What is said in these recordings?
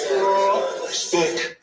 Stick.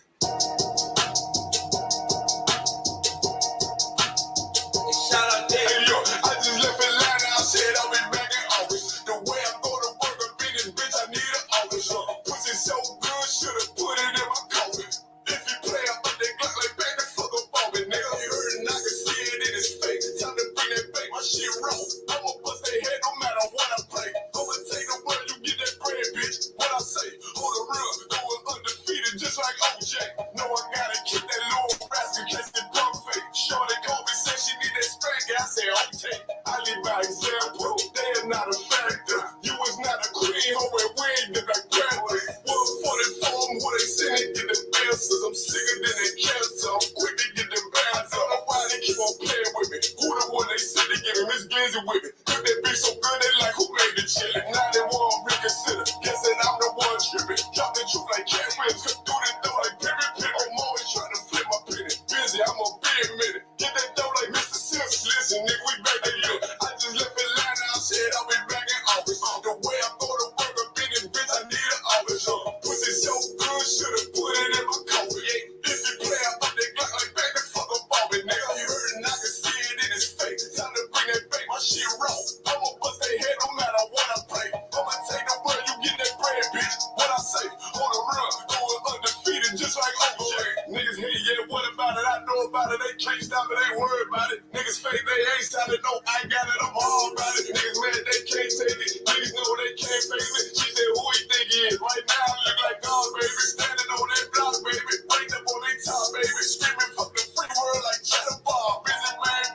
Shout out there. Hey, yo, I just left Atlanta. I said I'll be back in August. The way I go to work, a biggest bitch, I need an office. Pussy so good, should've put it in my coffin. If you play up on that Glock, like back the fuck up on me, nigga. You heard it, I can see it in his face. Time to bring that back, my shit raw. I'ma bust their head no matter what I play. I'ma take the word, you get that bread, bitch. What I say? Hold the run, going undefeated, just like OJ. No, I gotta keep that little basket, catch the pump fake. Shorty called me, said she need that spank. I said, okay. I lead by example. They are not a factor. You was not a queen, hoe, and we ain't the Black Panther. 144, who they send it, get them answers. I'm sicker than they cancer. I'm quick to get them bands up. Why they keep on playing with me? Who the one they said they give me? Miss Glizzy with me. If that bitch so good, they like, who made the chili? Now they want to reconsider. Guess that I'm the one tripping. Drop the truth like cat whips. Cut through the door like pivot. I'm always trying to flip my penny. Busy, I'm a big minute. Get that dough like Mr. Sims. Listen, nigga, we back to you. I just left Atlanta. I said I'll be back in August. The way I go to work, a biggest bitch, I need an office. Pussy so good, should've put it in my coffee. If you play up on that Glock, like back the fuck up on me, nigga. You heard it, I can see it in his face. Time to bring that back, my shit raw. I'ma bust their head no matter what I play. I'ma take the word, you get that bread, bitch. What I say? On the run, going undefeated, just like OJ. Niggas hate, yeah, what about it? I know about it, they can't stop it, ain't worried about it. Niggas fake, they ain't solid, no, I got it, I'm all about it. Niggas mad, they can't take it. Niggas know they can't face it. She said, who he think he is? Right now, I look like God, baby. Standing on that block, baby. Waiting up on their top, baby. Screaming, fuck the free world like Cheddar Bar. Busy man,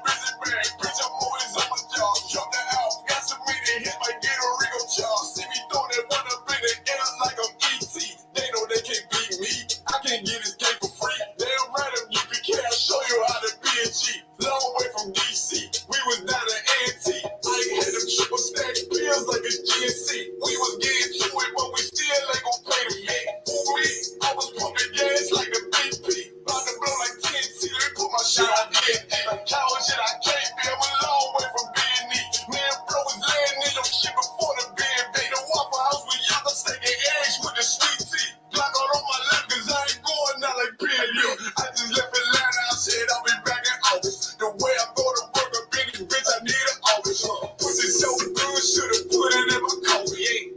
bitch, I'm always on my job. Drop the album, got some meeting, hit my get a Rico charge. See me throw that one up in the air like I'm E.T. They know they can't beat me. I can't get this game for free. Damn right, I'm UPK, I'll show you how to be a G. Long way from DC, we was down at A&T. I ain't had them triple stack pills like a GNC. We was getting to it, but we still ain't gon' pay the fee. Who me? I was pumping gas like the BP. About to blow like TNT, let me put my shit on D&D. Coward shit, I can't be, I'm a long way from B&E. Me and bro was laying in your shit before the B&B. The Waffle House with y'all, I'm steaking eggs with the sweet tea. Glock out on my left, cause I ain't going out like P&U. I just left Atlanta, I said I'll be back in August. The way I go to work, a biggest bitch, I need an office. Pussy so good, should've put it in my coffee.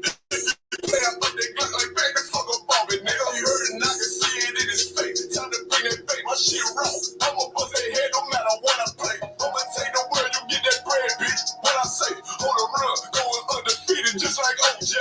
Play up on that Glock like back the fuck up on me, nigga. You heard it, I can see it in his face. Time to bring that back, my shit raw. I'ma bust their head no matter what I play. I'ma take the word, you get that bread, bitch. What I say? On the run, going undefeated, just like OJ.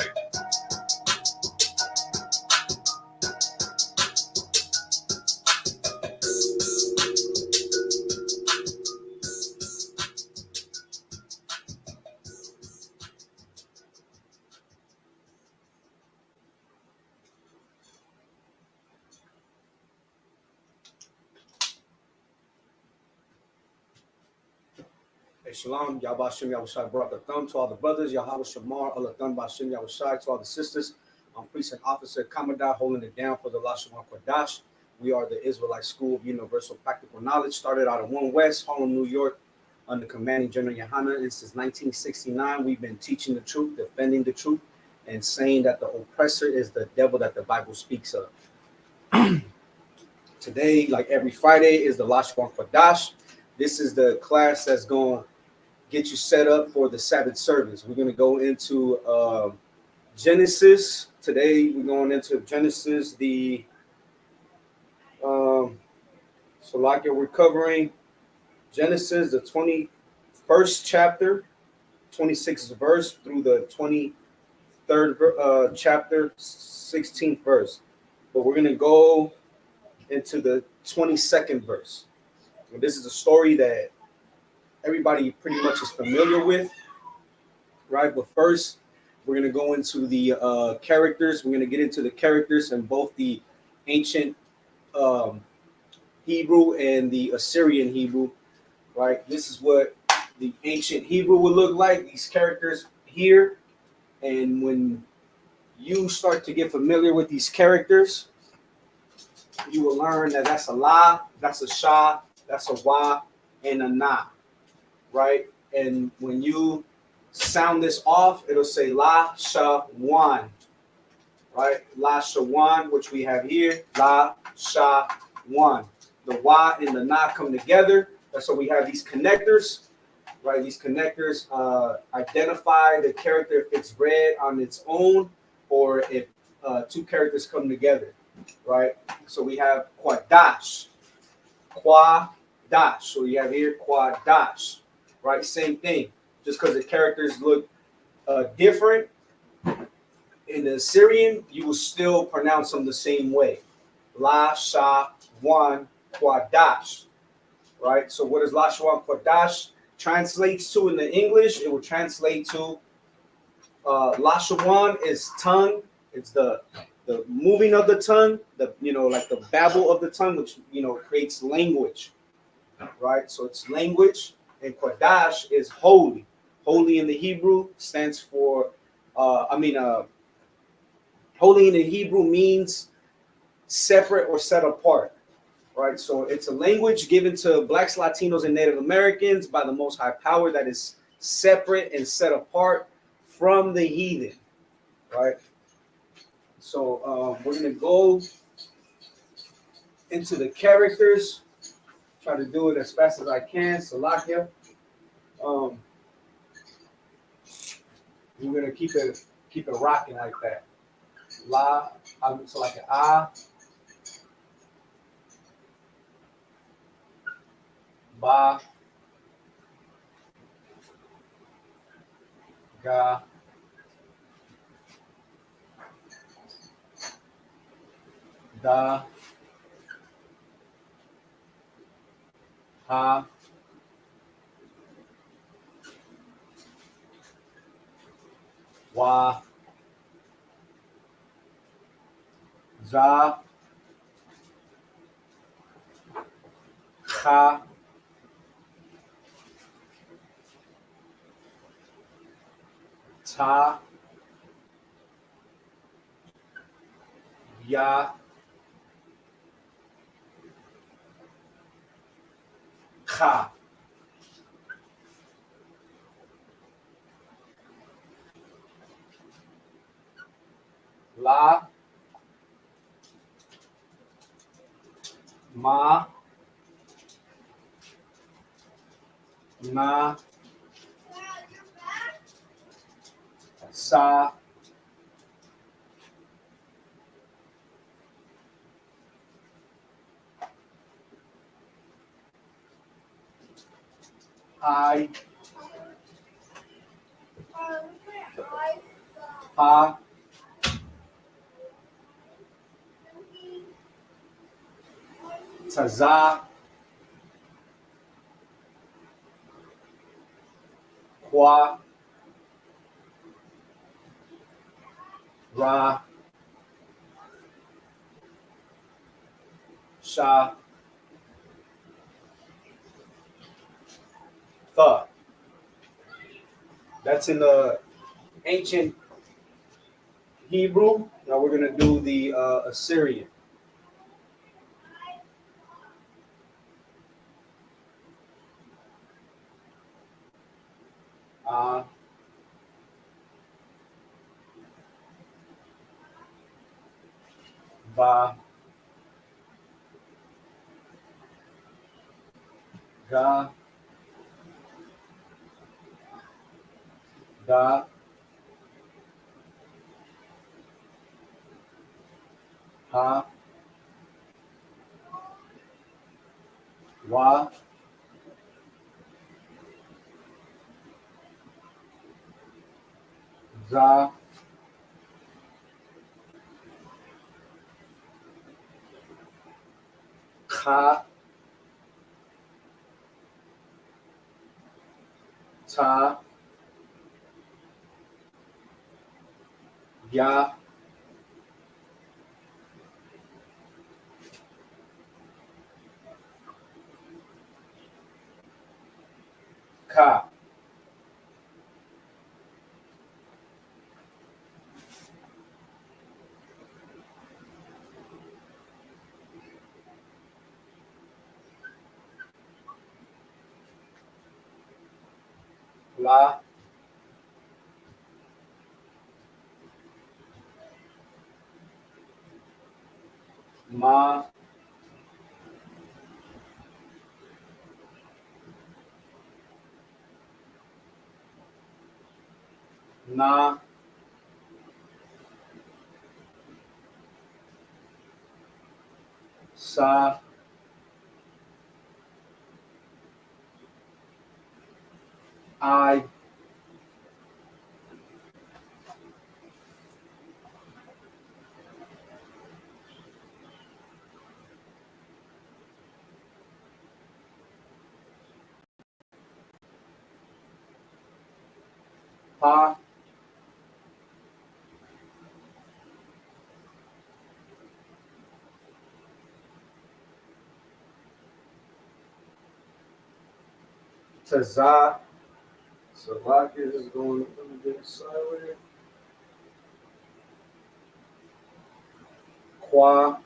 Hey, Shalom, Yahbashim Yahushai brought the thumb to all the brothers, Yahweh Shamar, Allah Thun Bashim Yahushai to all the sisters. I'm Precinct Officer Commandant holding it down for the Lashawan Qadash. We are the Israelite School of Universal Practical Knowledge, started out of 1 West, Harlem, New York, under commanding General Yohanan. And since 1969, we've been teaching the truth, defending the truth, and saying that the oppressor is the devil that the Bible speaks of. Today, like every Friday, is the Lashawan Qadash. This is the class that's going to get you set up for the Sabbath service. We're going to go into Genesis. Today, we're going into Genesis, so like we're covering Genesis, the 21st chapter, 26th verse through the 23rd chapter, 16th verse. But we're going to go into the 22nd verse. And this is a story that everybody pretty much is familiar with, right? But first, we're going to go into the characters. We're going to get into the characters in both the ancient Hebrew and the Assyrian Hebrew, right? This is what the ancient Hebrew would look like, these characters here. And when you start to get familiar with these characters, you will learn that that's a la, that's a sha, that's a wa, and a na, right? And when you sound this off, it'll say la, sha, wan, right? Lashawan, which we have here, Lashawan. The Y and the Na come together. So we have these connectors, right? These connectors identify the character if it's read on its own or if two characters come together, right? So we have Qadash, Qadash. So you have here Qadash, right? Same thing. Just because the characters look different in the Assyrian, you will still pronounce them the same way. La Sha Wan Qadash, right? So what does Lashawan Qadash translates to in the English? It will translate to Lashawan is tongue. It's the moving of the tongue, the like the babble of the tongue, which creates language, right? So it's language, and Qadash is holy. Holy in the Hebrew stands for, holy in the Hebrew means separate or set apart, right? So it's a language given to Blacks, Latinos, and Native Americans by the Most High Power that is separate and set apart from the heathen, right? So we're gonna go into the characters. Try to do it as fast as I can. Salakia. Um, we're gonna keep it rocking like that. La, so like an ah, ba, ga, da, ha, wa, za, cha, ta, ya, cha. La, ma, na, sa, I, pa, taza, qua, ra, sha, tha. That's in the ancient Hebrew. Now we're gonna do the Assyrian. A, va, ga, da, ha, wa, za, cha, ta, ya, ka. La, Ma, Na, Sa, I, Pa, Taza. So Lockett is going to the sideways. Qua,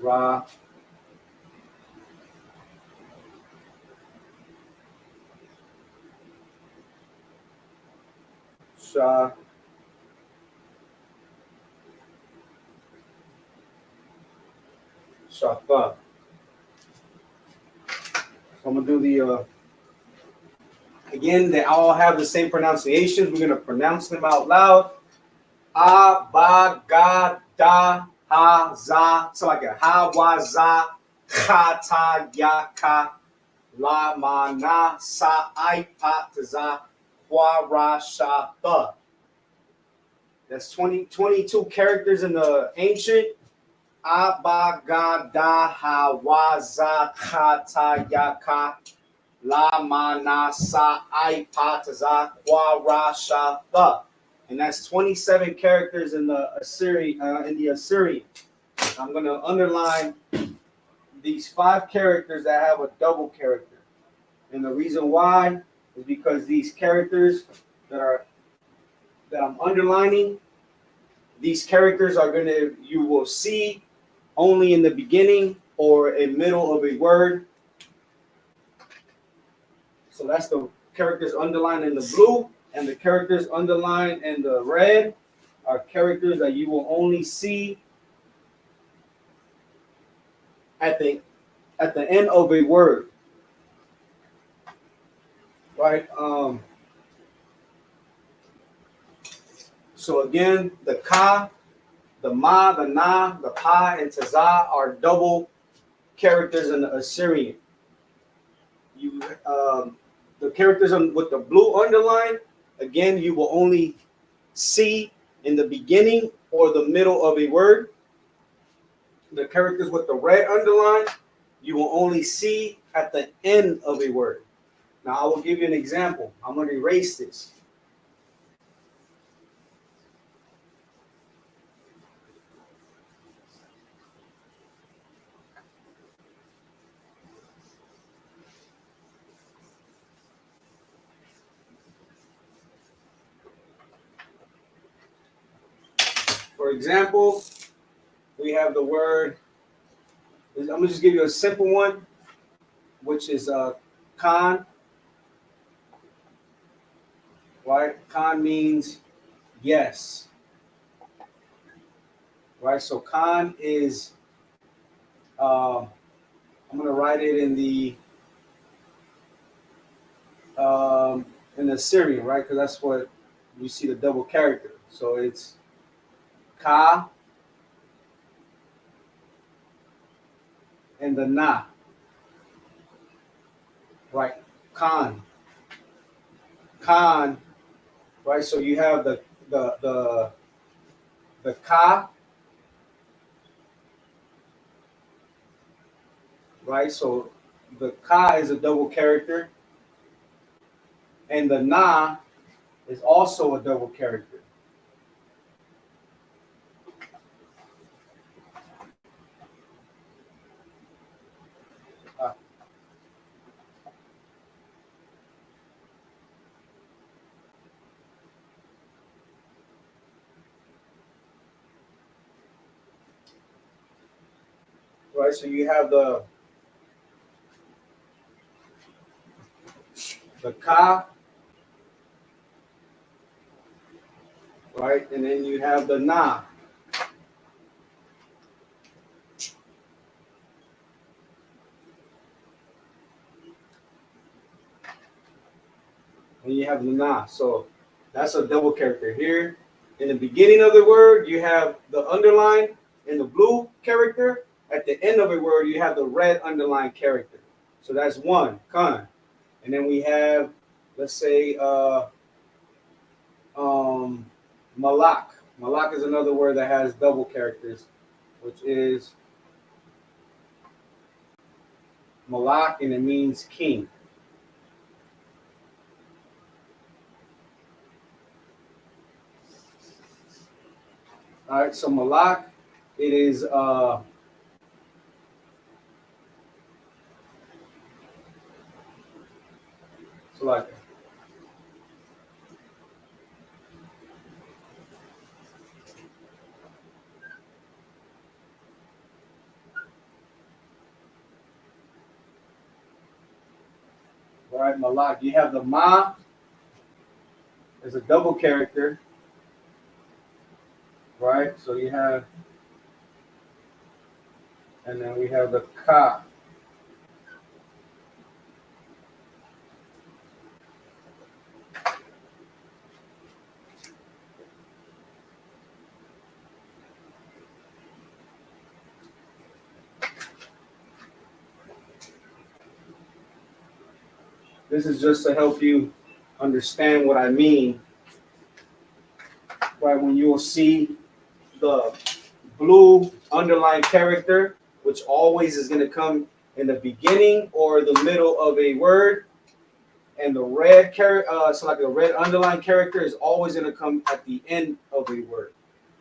Ra, Sha, Shafa. So I'm gonna do the again. They all have the same pronunciations. We're gonna pronounce them out loud. A, ba, ga, da, ha, za. So like a ha, wa, za, cha, ta, ya, ka, la, ma, na, sa, I, pa, ta, za, wa, ra, sha, tha. That's 22 characters in the ancient. A, ba, ga, da, ha, wa, za, cha, ta, ya, ka, la, ma, na, sa, I, pa, ta, za, wa, ra, sha, tha. And that's 27 characters in the Assyrian. I'm going to underline these 5 characters that have a double character. And the reason why is because these characters that I'm underlining, these characters are you will see only in the beginning or a middle of a word. So that's the characters underlined in the blue, and the characters underlined in the red are characters that you will only see at the end of a word. Right? So again, the ka, the ma, the na, the pa, and taza are double characters in the Assyrian. The characters with the blue underline, again, you will only see in the beginning or the middle of a word. The characters with the red underline, you will only see at the end of a word. Now, I will give you an example. I'm going to erase this. For example, we have the word, I'm going to just give you a simple one, which is Khan. Right? Khan means yes. Right? So Khan is, I'm going to write it in the Syrian, right? Because that's what you see the double character. So it's Ka and the Na. Right? Khan. Khan. Right? So you have the Ka. Right? So the Ka is a double character. And the Na is also a double character. Right? So you have the Ka right? And then you have the na. And you have the na. So that's a double character here. In the beginning of the word, you have the underline in the blue character. At the end of a word, you have the red underline character. So that's one, kan. And then we have, let's say, malak. Malak is another word that has double characters, which is malak, and it means king. All right, so malak, it is so like, all right, malak. You have the ma as a double character, right? So you have, and then we have the ka. This is just to help you understand what I mean, right? When you will see the blue underlined character, which always is going to come in the beginning or the middle of a word, and the red character, so like the red underlined character is always going to come at the end of a word.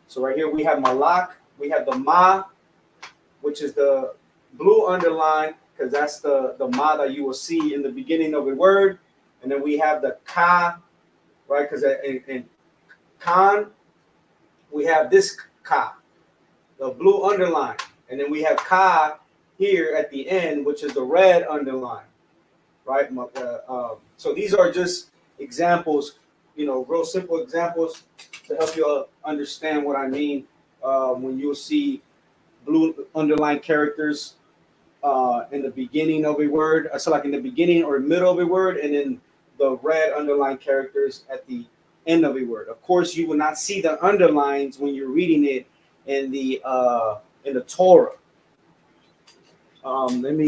So right here we have malak, we have the ma, which is the blue underline, because that's the ma that you will see in the beginning of a word, and then we have the ka, right? Because in kan we have this ka, the blue underline, and then we have ka here at the end, which is the red underline, right? So these are just examples, real simple examples to help you understand what I mean when you'll see blue underline characters in the beginning of a word, so like in the beginning or middle of a word, and then the red underline characters at the end of a word. Of course, you will not see the underlines when you're reading it in the Torah. Let me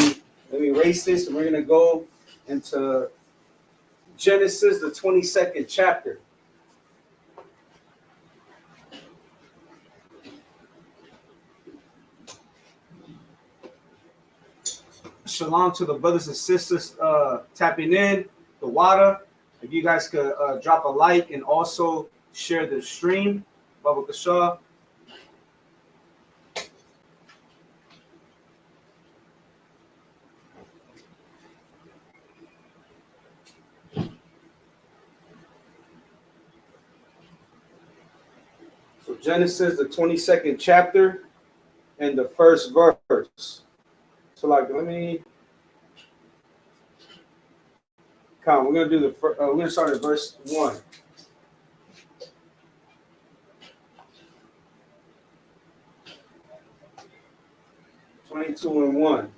erase this, and we're gonna go into Genesis, the 22nd chapter. Shalom to the brothers and sisters tapping in the water. If you guys could drop a like and also share the stream, Baba Kasha. So Genesis, the 22nd chapter, and the first verse. So like, let me come. We're gonna do we're gonna start at verse 1. (22 and 1).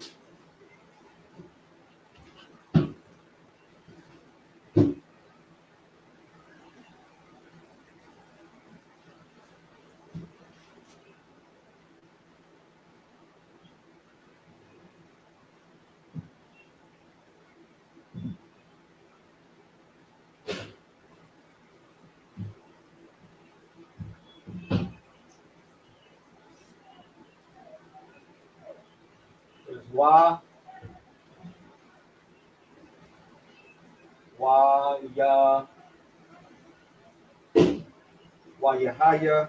There's Wa, Ya, Yahaya,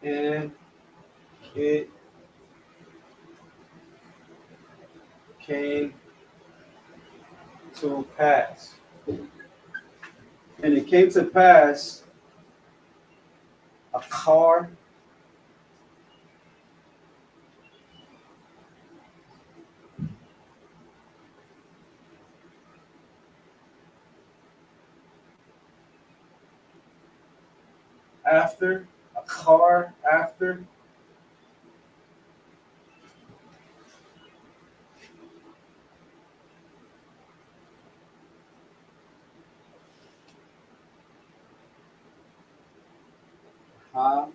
and it came to pass. And it came to pass a car after, a car after, ha,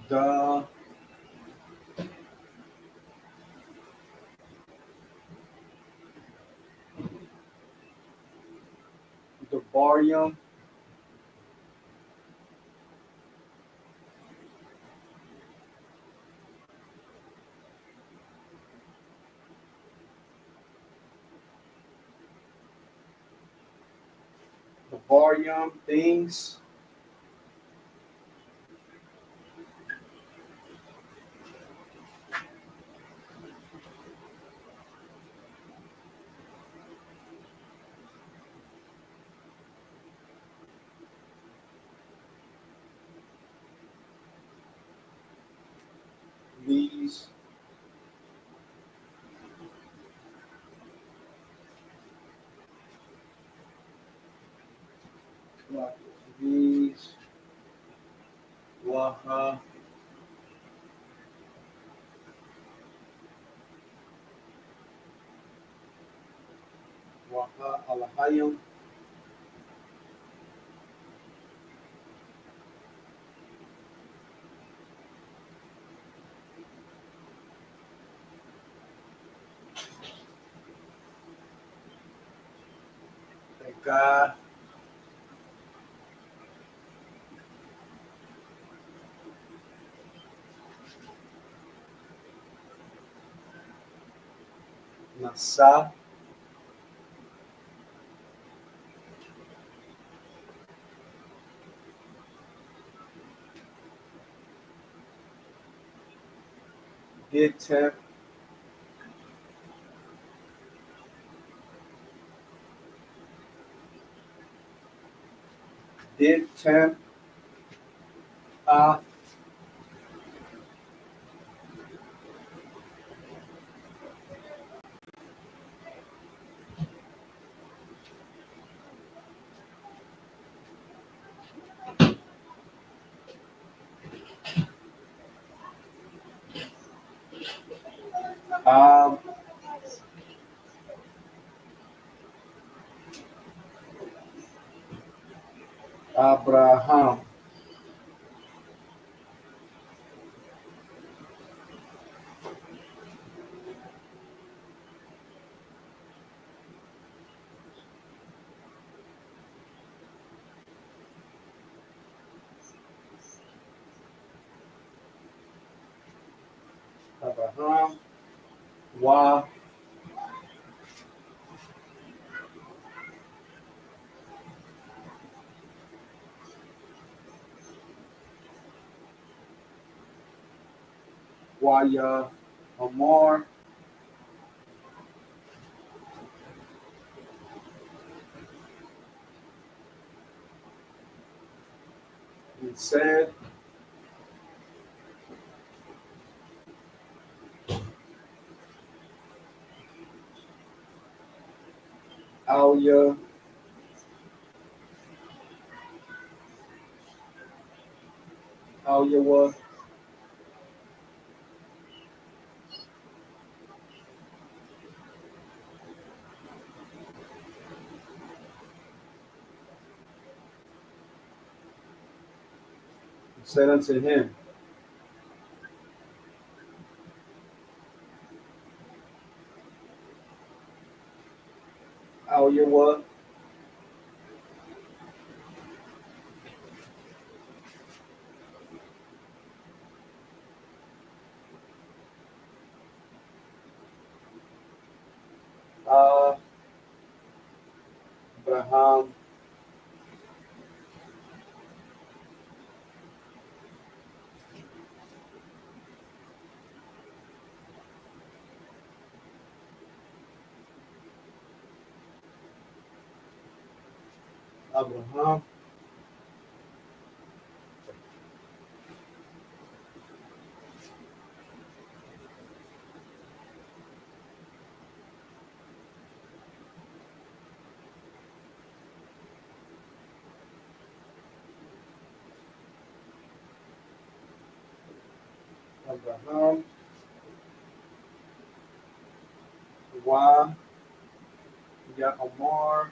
the, the barium, things, these, these, waha, waha, alahayim, teka, nasa, ditem, ditem, a, ab, Abraham, Abraham, wa, waya, Amor, and said, Alya, Alyawa, and said unto him, Alyawa, Abraham, Abraham, Abraham. Wa Ya Omar.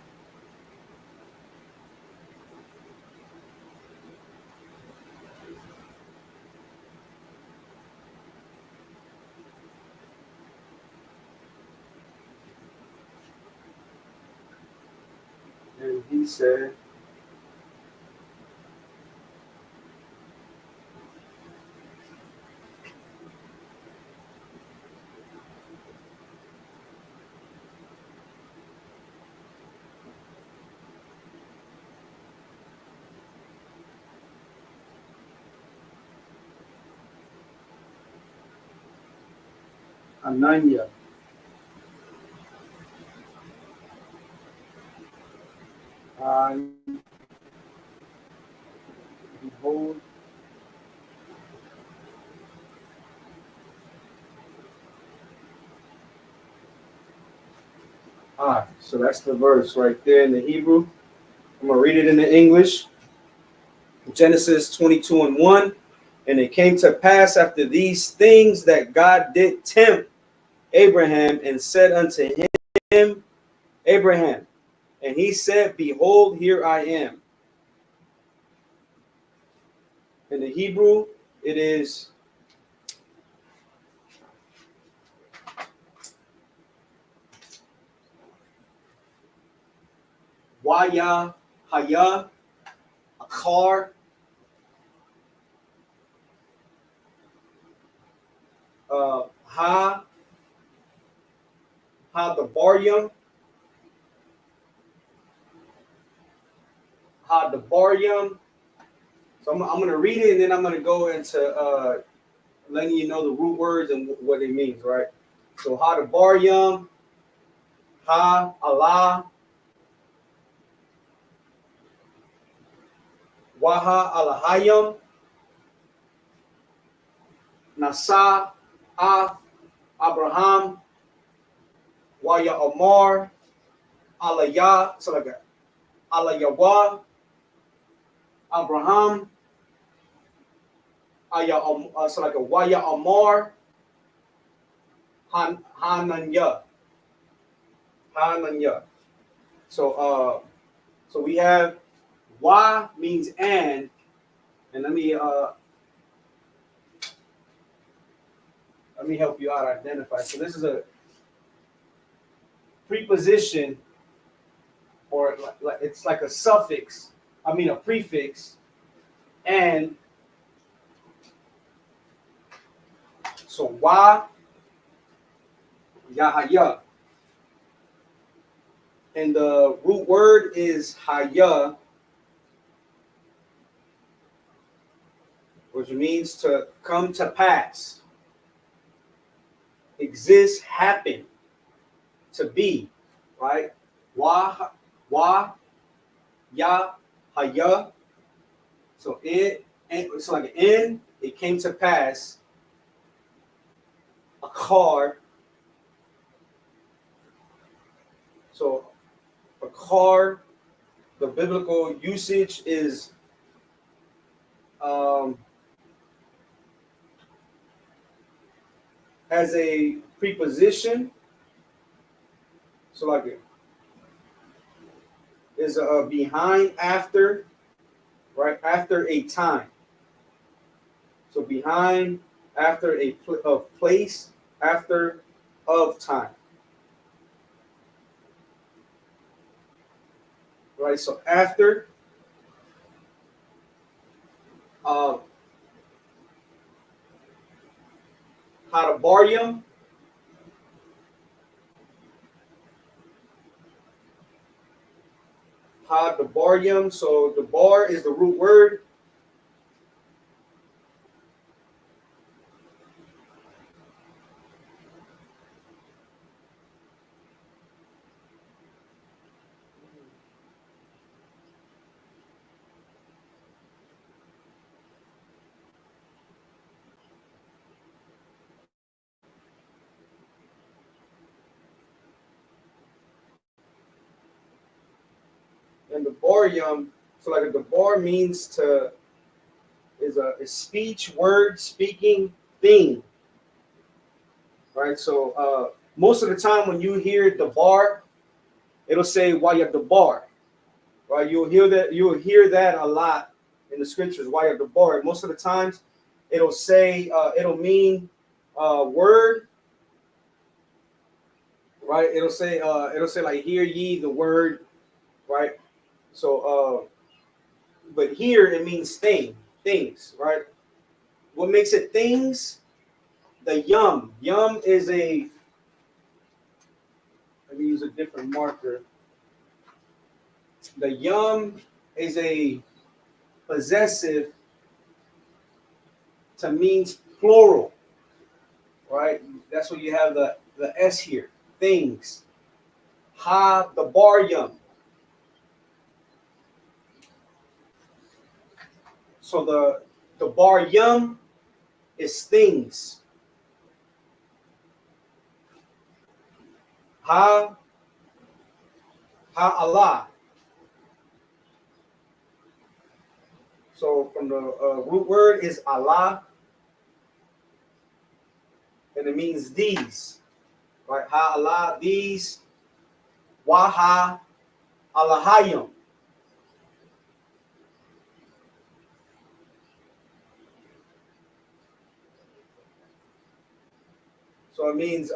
And he said, Ananya, I behold. So that's the verse right there in the Hebrew. I'm going to read it in the English. Genesis 22 and 1. And it came to pass after these things that God did tempt Abraham and said unto him, Abraham. And he said, Behold, here I am. In the Hebrew, it is Waya, Haya, Akar, Ha, Hadabarium, Hadabarium. So I'm going to read it and then I'm going to go into letting you know the root words and what it means, right? So Hadabarium, Ha, Allah, Waha, Alahayim, Nasa, Abraham, Waya Omar, Alaya, so like Alayawa, Abraham, so like a Waya Omar, Hananya. Hananya. So so we have Wa means and let me help you out identify. So this is a preposition, or it's like a suffix, a prefix, and so Wa Yahaya. And the root word is Haya, which means to come to pass, exist, happen, to be, right? Wa, ya, haya. So it's like in, it came to pass, a car. So a car, the biblical usage is as a preposition. So like it is behind, after, right? After a time. So behind, after a place, after of time. Right? So after Hadabarium, Hadabarium. So the bar is the root word. And the barium, so like the bar means to, is a speech, word, speaking, thing. Right? So most of the time when you hear the bar, it'll say wayat the bar. Right? You'll hear that a lot in the scriptures, wayat the bar. Most of the times it'll say it'll mean word, right? It'll say like hear ye the word, right? So but here it means things, right? What makes it things? The yum. Yum is a, let me use a different marker. The yum is a possessive to means plural, right? That's what you have the S here. Things. Ha the bar yum. So the bar yum is things. Ha Allah. So from the root word is Allah, and it means these, right? Ha Allah, these. Waha Alahayim. So it means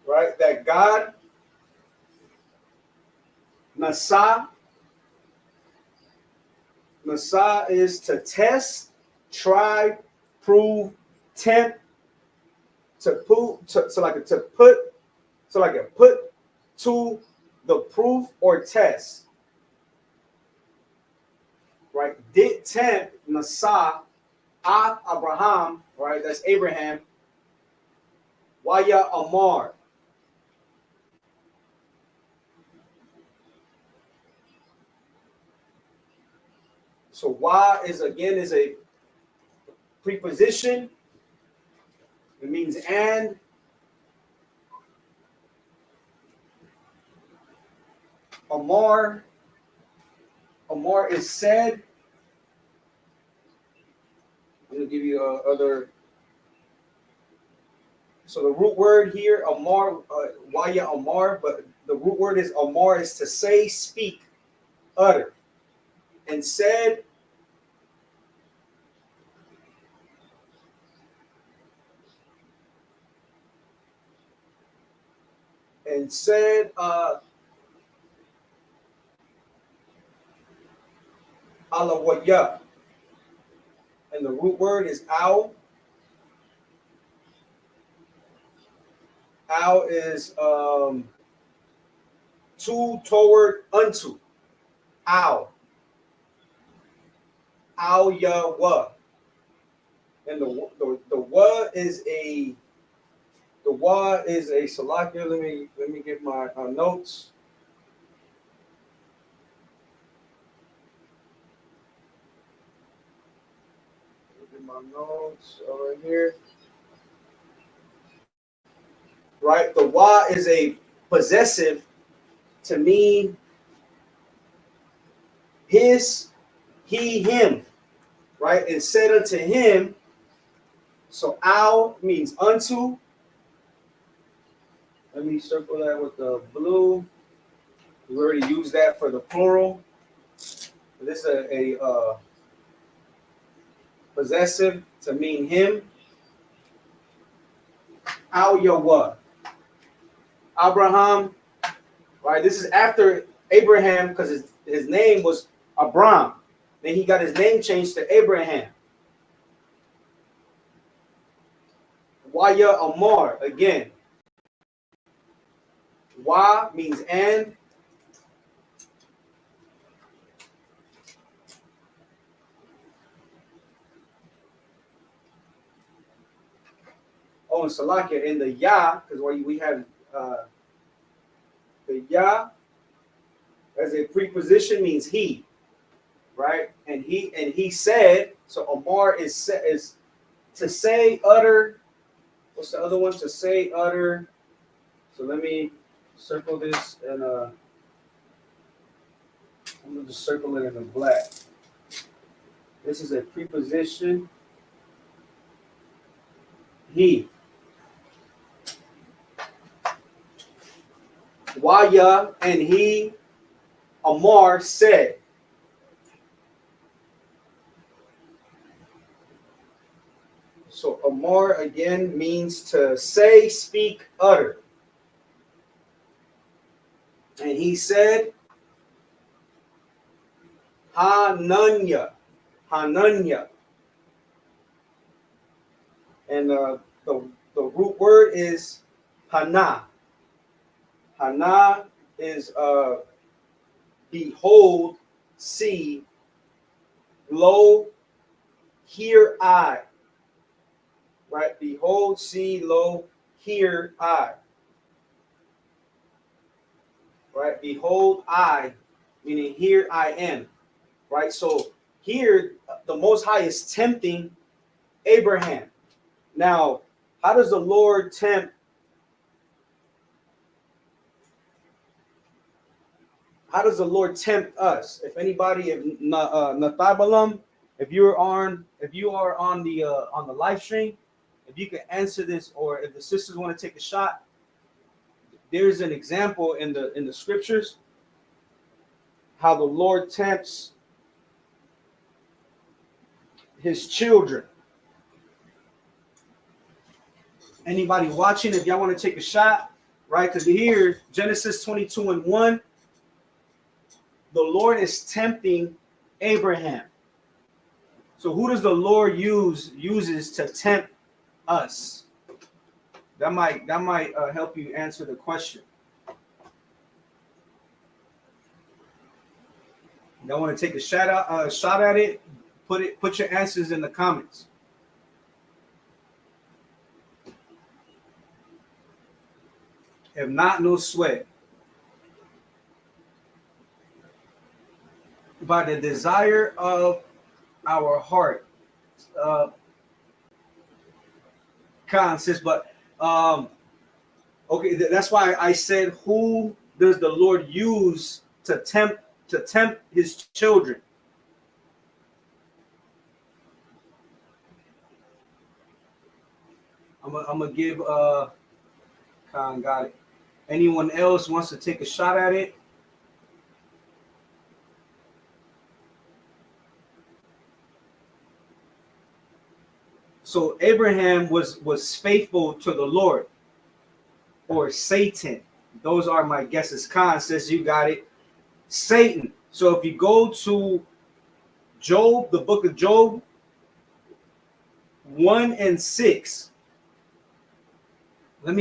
right, that God Nasa is to test, try, prove, tempt, to put to the proof or test. Right? Did tempt Nasa Abraham, right? That's Abraham. Waya Amar. So wa is a preposition. It means and. Amar is said. I'm gonna give you other. So the root word here, Amar, Waya Amar, but the root word is Amar is to say, speak, utter, and said. And said, Alawaya. And the root word is Al. Al is to, toward, unto. Al. Al Yahweh. And the wa is a salakia. Let me get my notes. Get my notes over here. Right, the wa is a possessive to mean his, he, him. Right, and said unto him. So al means unto. Let me circle that with the blue. We already used that for the plural. This is a possessive to mean him. Al Yahweh. Abraham. Right. This is after Abraham because his name was Abram. Then he got his name changed to Abraham. Waya Amar again. Wa means and. Oh, and Salakia in the Ya, because we have the Ya as a preposition means he, right? And he said. So Amar is to say, utter. What's the other one? To say, utter. So let me circle this and I'm gonna just circle it in the black. This is a preposition. He. Waya and he, Amar, said. So Amar again means to say, speak, utter. And he said, Hananya. Hananya. And the root word is Hana. Hana is behold, see, lo, hear I. Right? Behold, see, lo, hear I. Right? Behold, I, meaning here I am. Right? So here, the Most High is tempting Abraham. Now, how does the Lord tempt? How does the Lord tempt us? If anybody, if Nathabalam, if you are on the live stream, if you can answer this, or if the sisters want to take a shot, there's an example in the scriptures how the Lord tempts his children. Anybody watching, if y'all want to take a shot, right? Because here, Genesis 22:1, the Lord is tempting Abraham. So who does the Lord uses to tempt us? That might help you answer the question. Y'all want to take a shot at it? Put your answers in the comments. If not, no sweat. By the desire of our heart. Consists, but okay, that's why I said, who does the Lord use to tempt his children? I'm gonna give Khan got it. Anyone else wants to take a shot at it? So Abraham was faithful to the Lord, or Satan. Those are my guesses. Khan says you got it. Satan. So if you go to Job, the book of Job 1:6. Let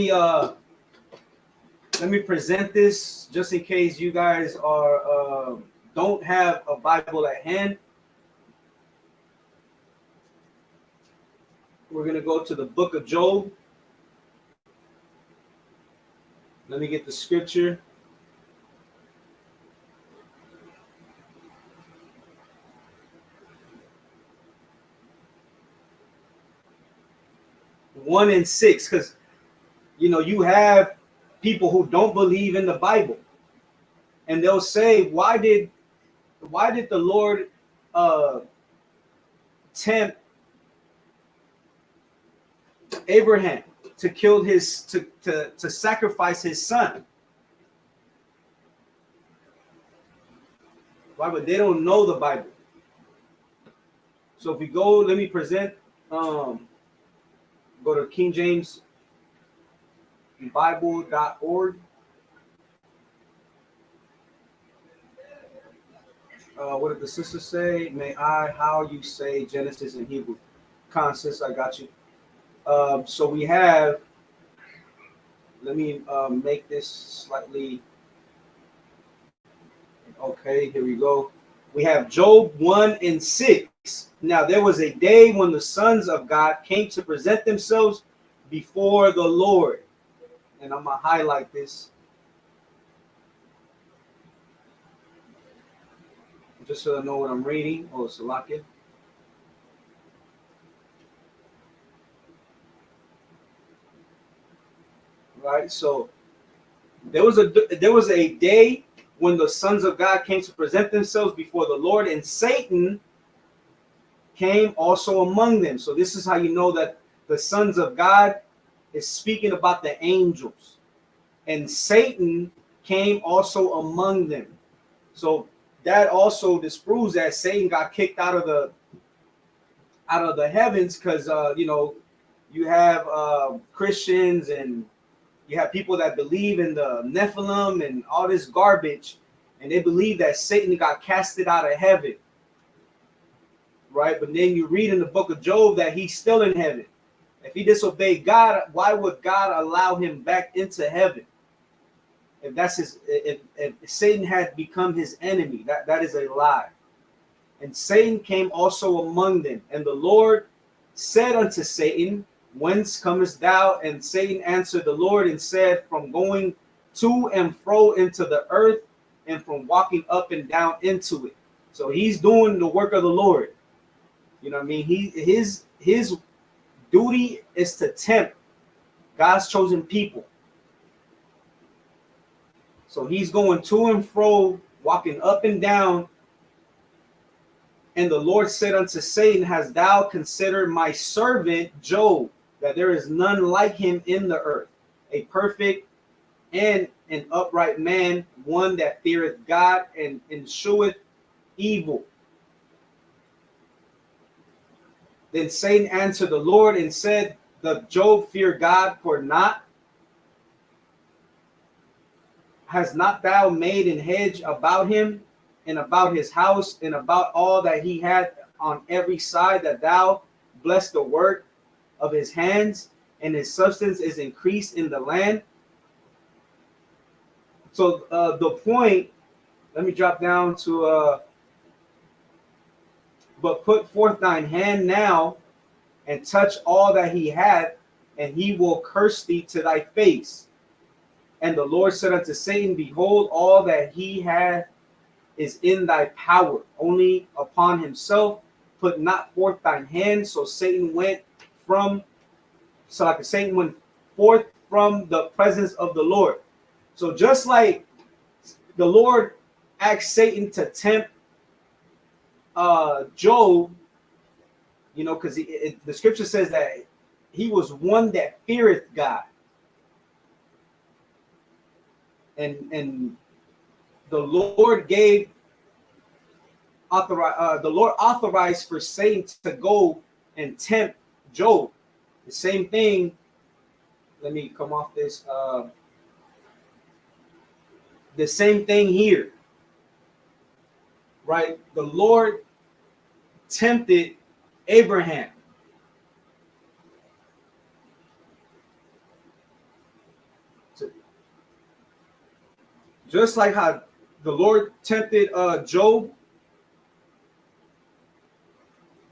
me present this just in case you guys are don't have a Bible at hand. We're going to go to the book of Job. Let me get the scripture. One and 6, because you have people who don't believe in the Bible, and they'll say, why did the Lord tempt Abraham to kill to sacrifice his son? Why? But they don't know the Bible. So if we go, let me present. Go to King James Bible.org. What did the sister say? May I? How you say Genesis in Hebrew? Sis, I got you. So we have. Let me make this slightly. Okay, here we go. We have Job 1:6. Now there was a day when the sons of God came to present themselves before the Lord. And I'm going to highlight this just so I know what I'm reading. Oh, Salakia. Right, so there was a day when the sons of God came to present themselves before the Lord, and Satan came also among them. So this is how you know that the sons of God is speaking about the angels. And Satan came also among them. So that also disproves that Satan got kicked out of the heavens, because you have Christians, and you have people that believe in the Nephilim and all this garbage, and they believe that Satan got casted out of heaven, right? But then you read in the book of Job that he's still in heaven. If he disobeyed God, why would God allow him back into heaven? If that's if Satan had become his enemy, that is a lie. And Satan came also among them, and the Lord said unto Satan, whence comest thou? And Satan answered the Lord and said, from going to and fro into the earth, and from walking up and down into it. So he's doing the work of the Lord. You know what I mean? His duty is to tempt God's chosen people. So he's going to and fro, walking up and down. And the Lord said unto Satan, hast thou considered my servant Job, that there is none like him in the earth, a perfect and an upright man, one that feareth God and escheweth evil? Then Satan answered the Lord and said, doth Job fear God for naught? Has not thou made an hedge about him, and about his house, and about all that he had on every side, that thou bless the work of his hands, and his substance is increased in the land? So the point, let me drop down to but put forth thine hand now, and touch all that he had, and he will curse thee to thy face. And the Lord said unto Satan, behold, all that he had is in thy power, only upon himself put not forth thine hand. So Satan went forth from the presence of the Lord. So just like the Lord asked Satan to tempt Job, because the scripture says that he was one that feareth God. And the Lord authorized for Satan to go and tempt Job. The same thing. Let me come off this. The same thing here, right? The Lord tempted Abraham. Just like how the Lord tempted Job,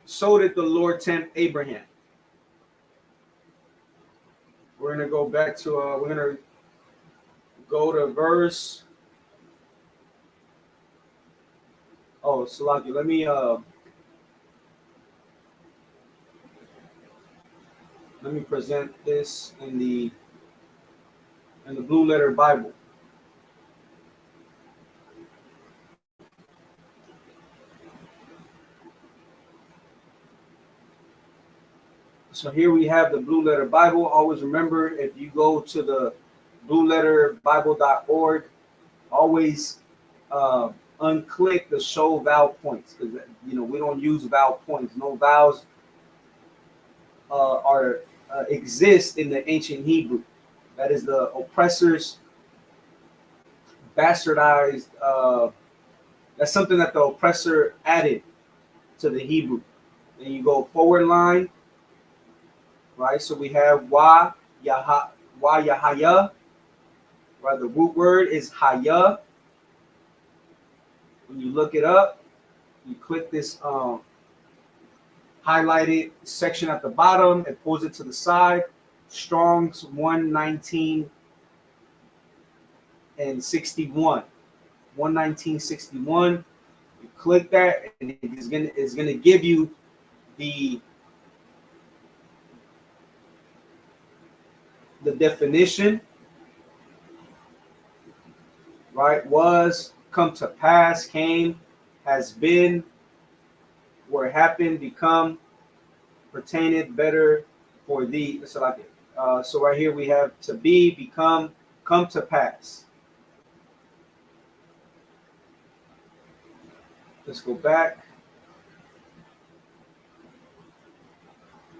so did the Lord tempt Abraham. We're going to go back to, we're going to go to verse. Oh, Salaki, let me present this in the Blue Letter Bible. So here we have the Blue Letter Bible. Always remember, if you go to the blueletterbible.org, always unclick the show vowel points, because we don't use vowel points. No vowels exist in the ancient Hebrew. That is the oppressors bastardized. That's something that the oppressor added to the Hebrew. Then you go forward line, right? So we have Wa Yahaya, right? The root word is Haya. When you look it up, you click this highlighted section at the bottom. It pulls it to the side. Strong's 119 and 61. 119.61. You click that, and it's gonna give you the definition, right? Was, come to pass, came, has been, where happen, become, pertained, better for thee. So like it. So right here we have to be, become, come to pass. Let's go back.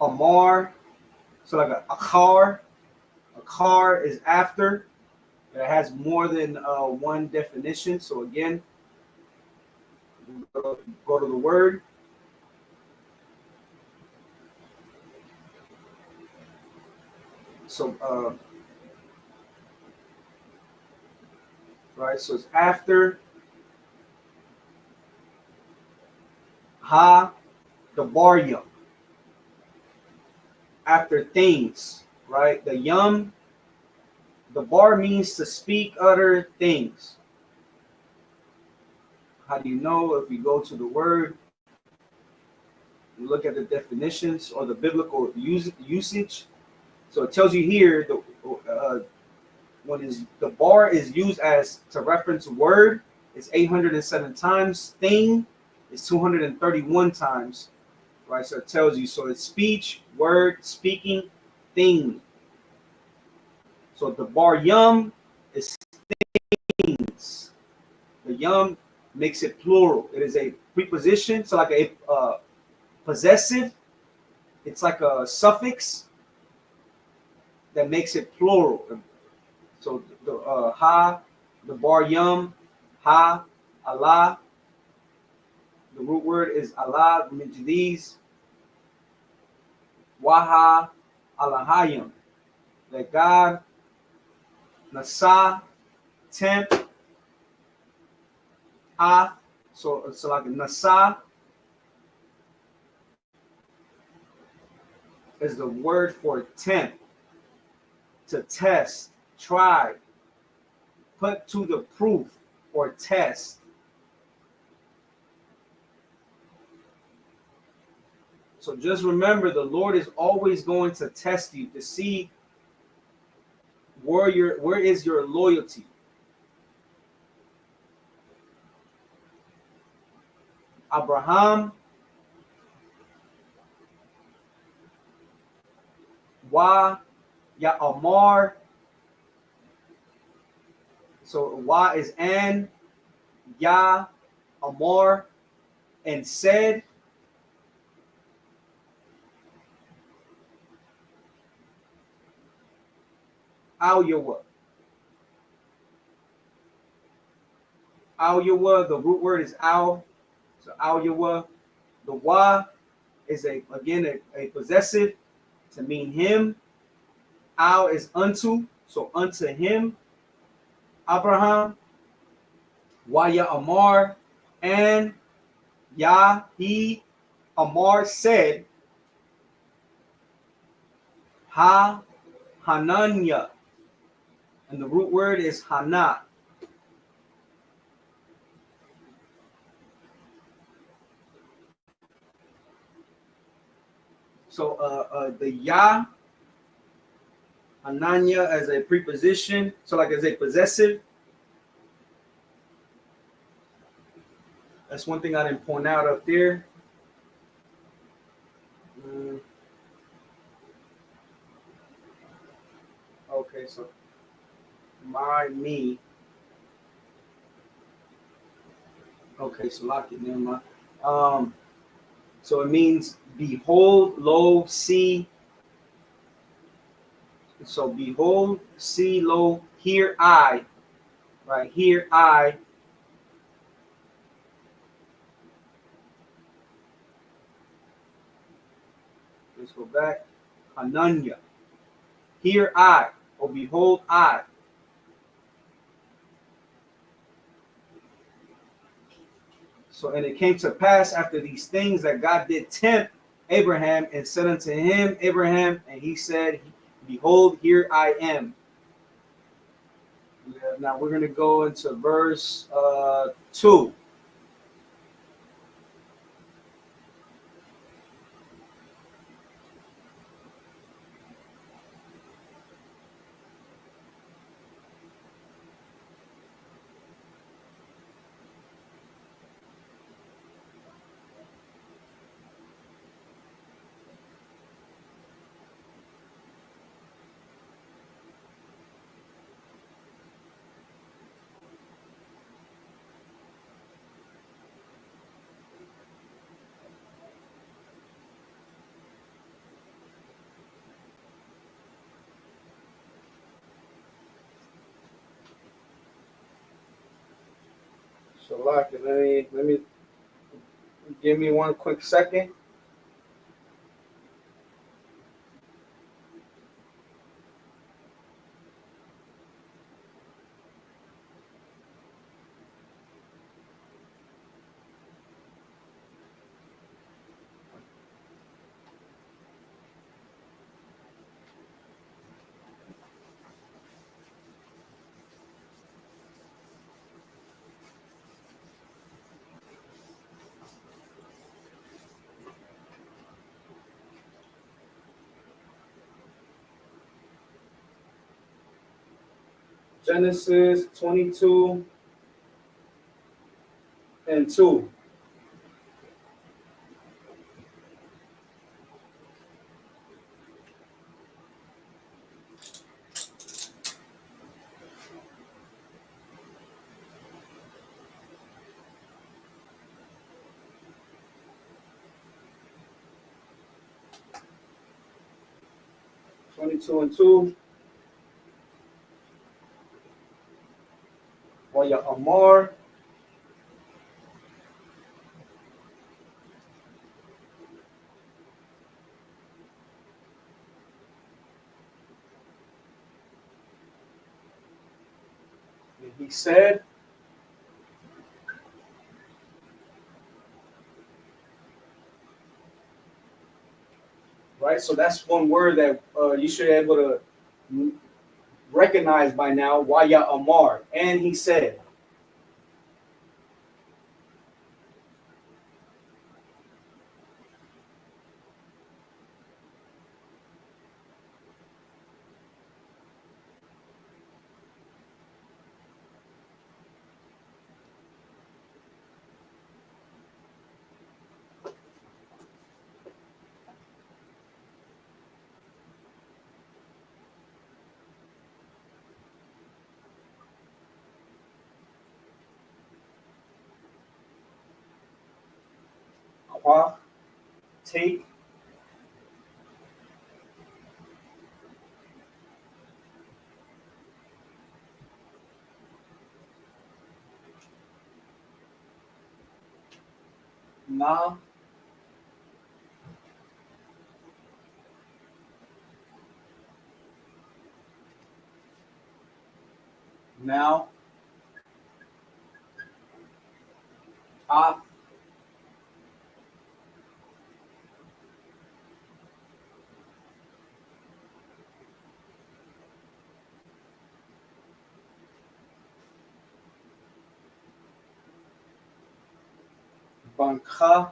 Amar. So like a car. A car is after. It has more than one definition. So again, go to the word. So right. So it's after ha the bar yum. After things, right? The yum, the bar means to speak, utter things. How do you know? If you go to the word, you look at the definitions or the biblical usage. So it tells you here when is the bar is used as to reference word, it's 807 times. Thing is 231 times, right? So it tells you. So it's speech, word, speaking, thing. So the bar yum is things. The yum makes it plural. It is a preposition, so like a possessive. It's like a suffix that makes it plural. So the ha, the bar yum, ha, Allah. The root word is Allah, these. Waha, Alahayim. That God, Nasa, temp, ah. So it's like Nasa is the word for tempt, to test, try, put to the proof, or test. So just remember, the Lord is always going to test you to see where is your loyalty. Abraham, Wa, Ya Amar. So Wa is and, Ya, Amar, and said. Al Yawa. Al Yawa, the root word is al. So Al Yawa. The Wa is a possessive to mean him. Al is unto, so unto him. Abraham, Waya Amar, and Yah he Amar said, Ha Hananya, and the root word is Hana. So the Yah Hananya as a preposition, so like as a possessive. That's one thing I didn't point out up there. Okay, so me. Okay, so lock it in. So it means behold, lo, see. So behold, see, lo, hear I. Right here, I. Let's go back. Hananya. Hear I, or behold I. So, and it came to pass after these things that God did tempt Abraham and said unto him, Abraham, and he said, behold, here I am. Now we're going to go into verse 2. Salaki, let me give me one quick second. Genesis 22 and 2. Twenty-two and 2. Waya Amar. And he said, right? So that's one word that you should be able to recognize by now. Waya Amar. And he said. Qua, take. Na. Now. Ah. Banka.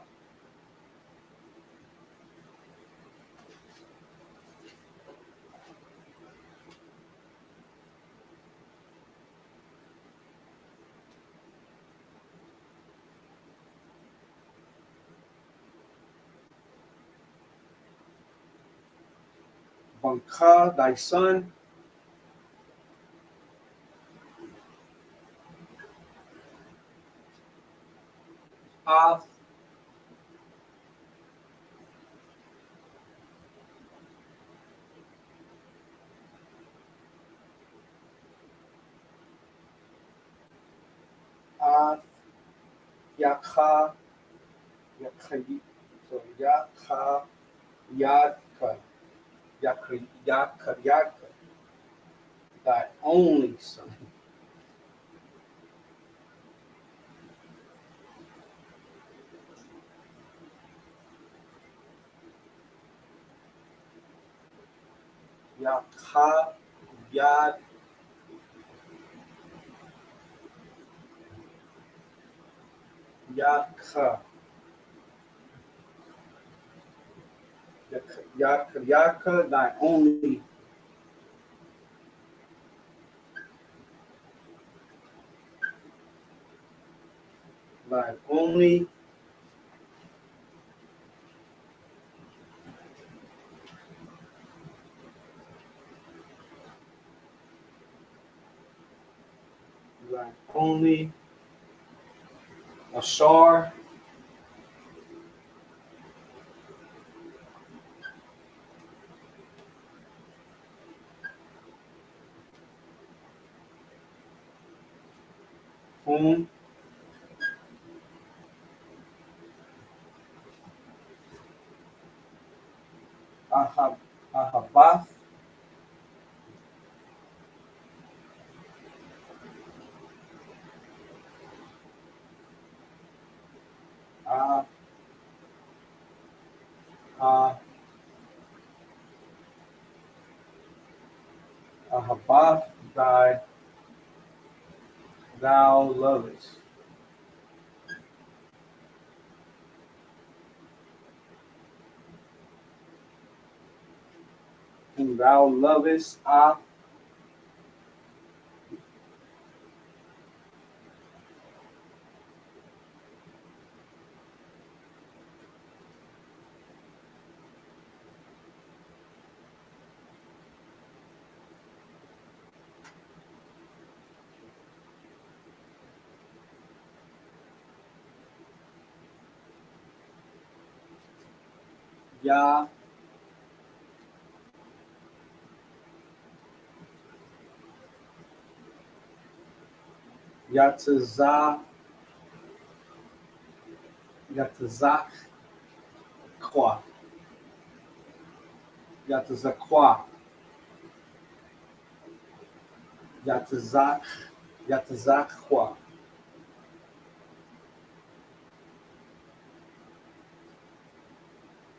Banka, thy son. Ah. Ah. Yakha. Yakha. So Yakha. Yaka. Yaka. Thy only son. Yakha. Yad. Yaka. Yaka. Thy only. Thy only. Thy only. Ashar. Whom Ahabath, Ah, Ah, Ahabath, thou lovest. Whom thou lovest, Yah, Yatazah, Yatazak, Kwa, Yatazakwa, Yatazak, Yatazakwa,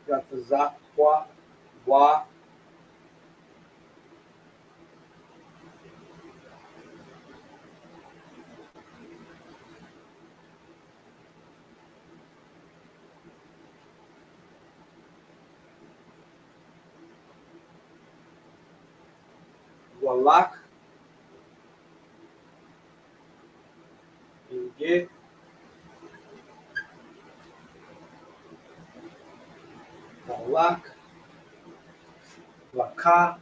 Yatazakwa, Wa, Walak, Inge, Walak, Laka,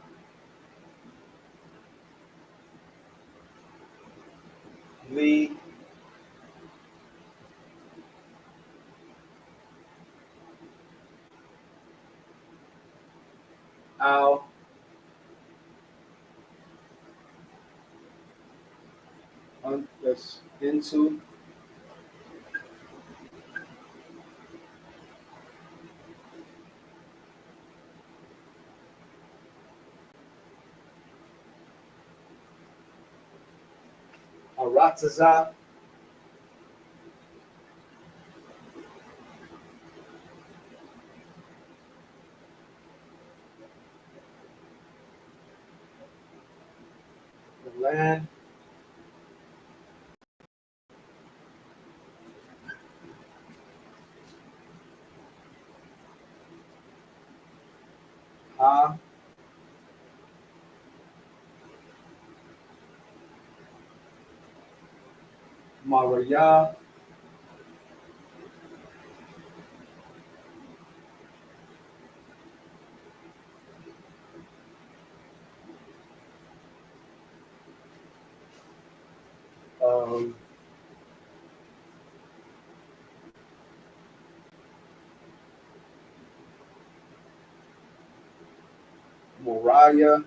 Li, Al, into, Arataza, the land, Ha, Maraya, um, Moriah,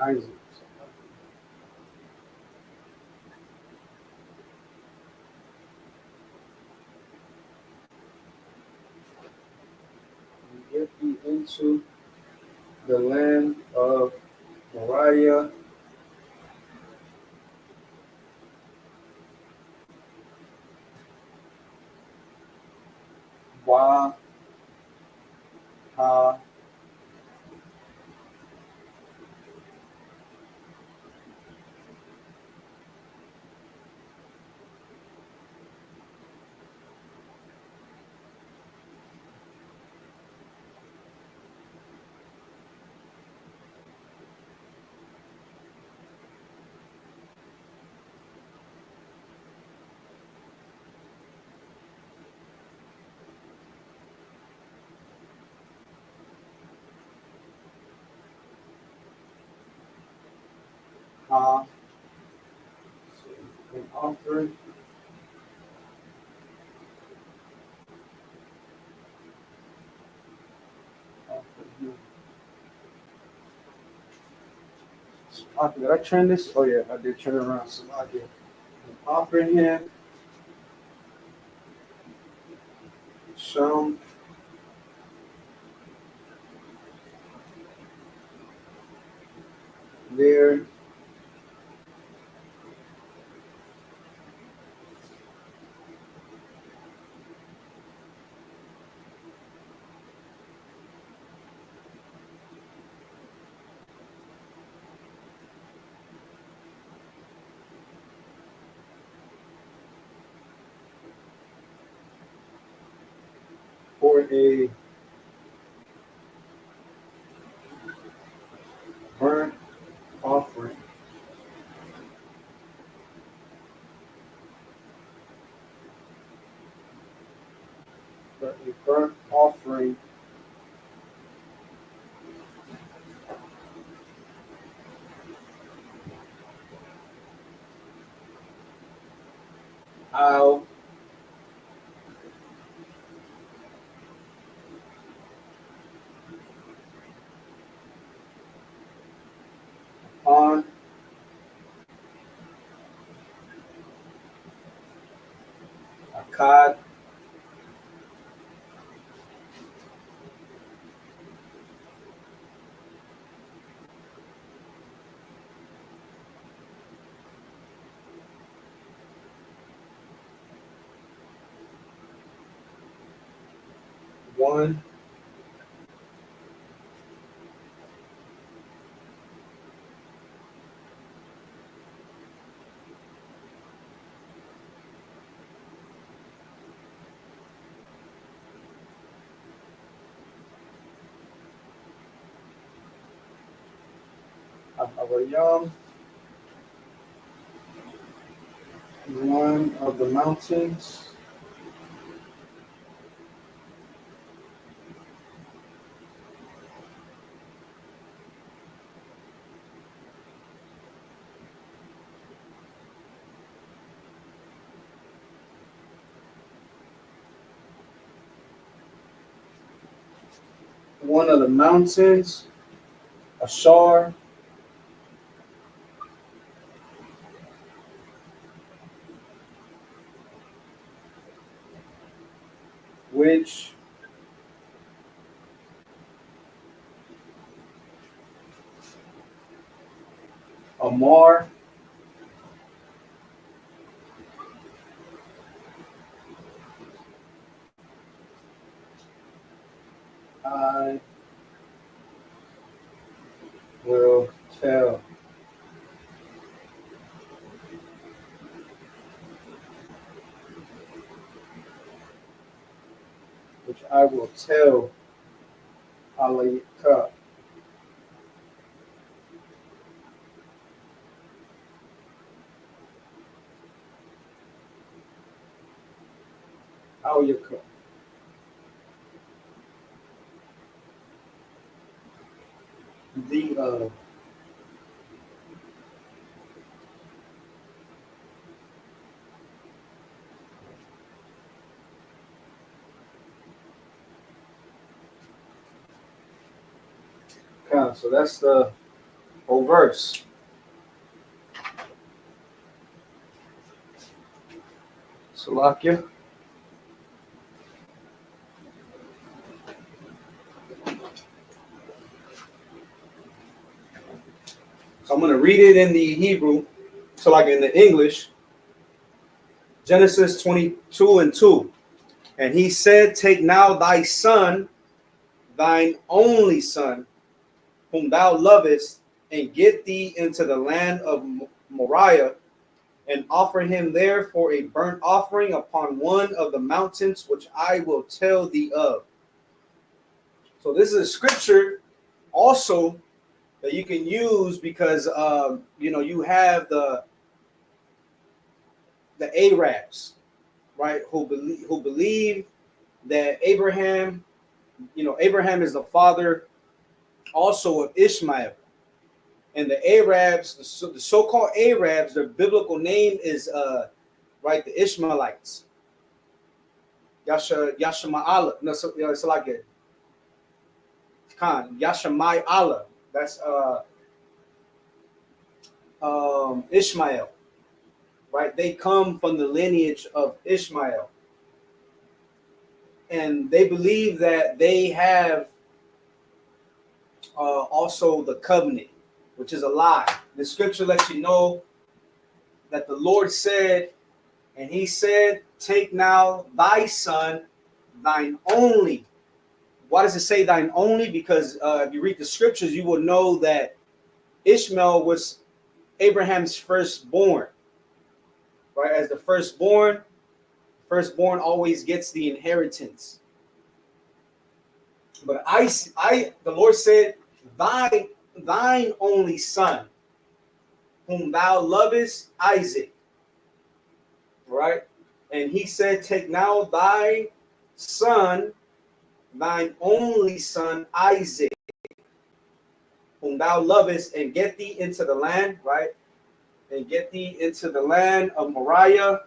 Isaac. Get thee into the land of Moriah, Wa, Ha, Ha, an offering, offering. Did I turn this? Oh yeah, I did turn it around. So I did. offering him some their for a burnt offering. For a burnt offering I'll on Akkad one Abayam, one of the mountains, one of the mountains, Ashar, which Amar I will tell. Which I will tell Alayka. Alayka. The so that's the whole verse. Salakia. So I'm going to read it in the Hebrew, so like in the English. Genesis 22:2. And he said, take now thy son, thine only son, whom thou lovest, and get thee into the land of Moriah, and offer him there for a burnt offering upon one of the mountains which I will tell thee of. So this is a scripture also that you can use because you have the Arabs, right, who believe that Abraham is the father also of Ishmael. And the Arabs, the so-called Arabs, their biblical name is the Ishmaelites. Yashama'ala. No, so, it's like it. Khan, Yashamai Allah. That's Ishmael. right? They come from the lineage of Ishmael. And they believe that they have also the covenant, which is a lie. The scripture lets you know that the Lord said, and he said, take now thy son, thine only. Why does it say thine only? Because if you read the scriptures, you will know that Ishmael was Abraham's firstborn, right? As the firstborn always gets the inheritance. But the Lord said, thine only son, whom thou lovest, Isaac, right? And he said, take now thy son, thine only son, Isaac, whom thou lovest, and get thee into the land, right? And get thee into the land of Moriah,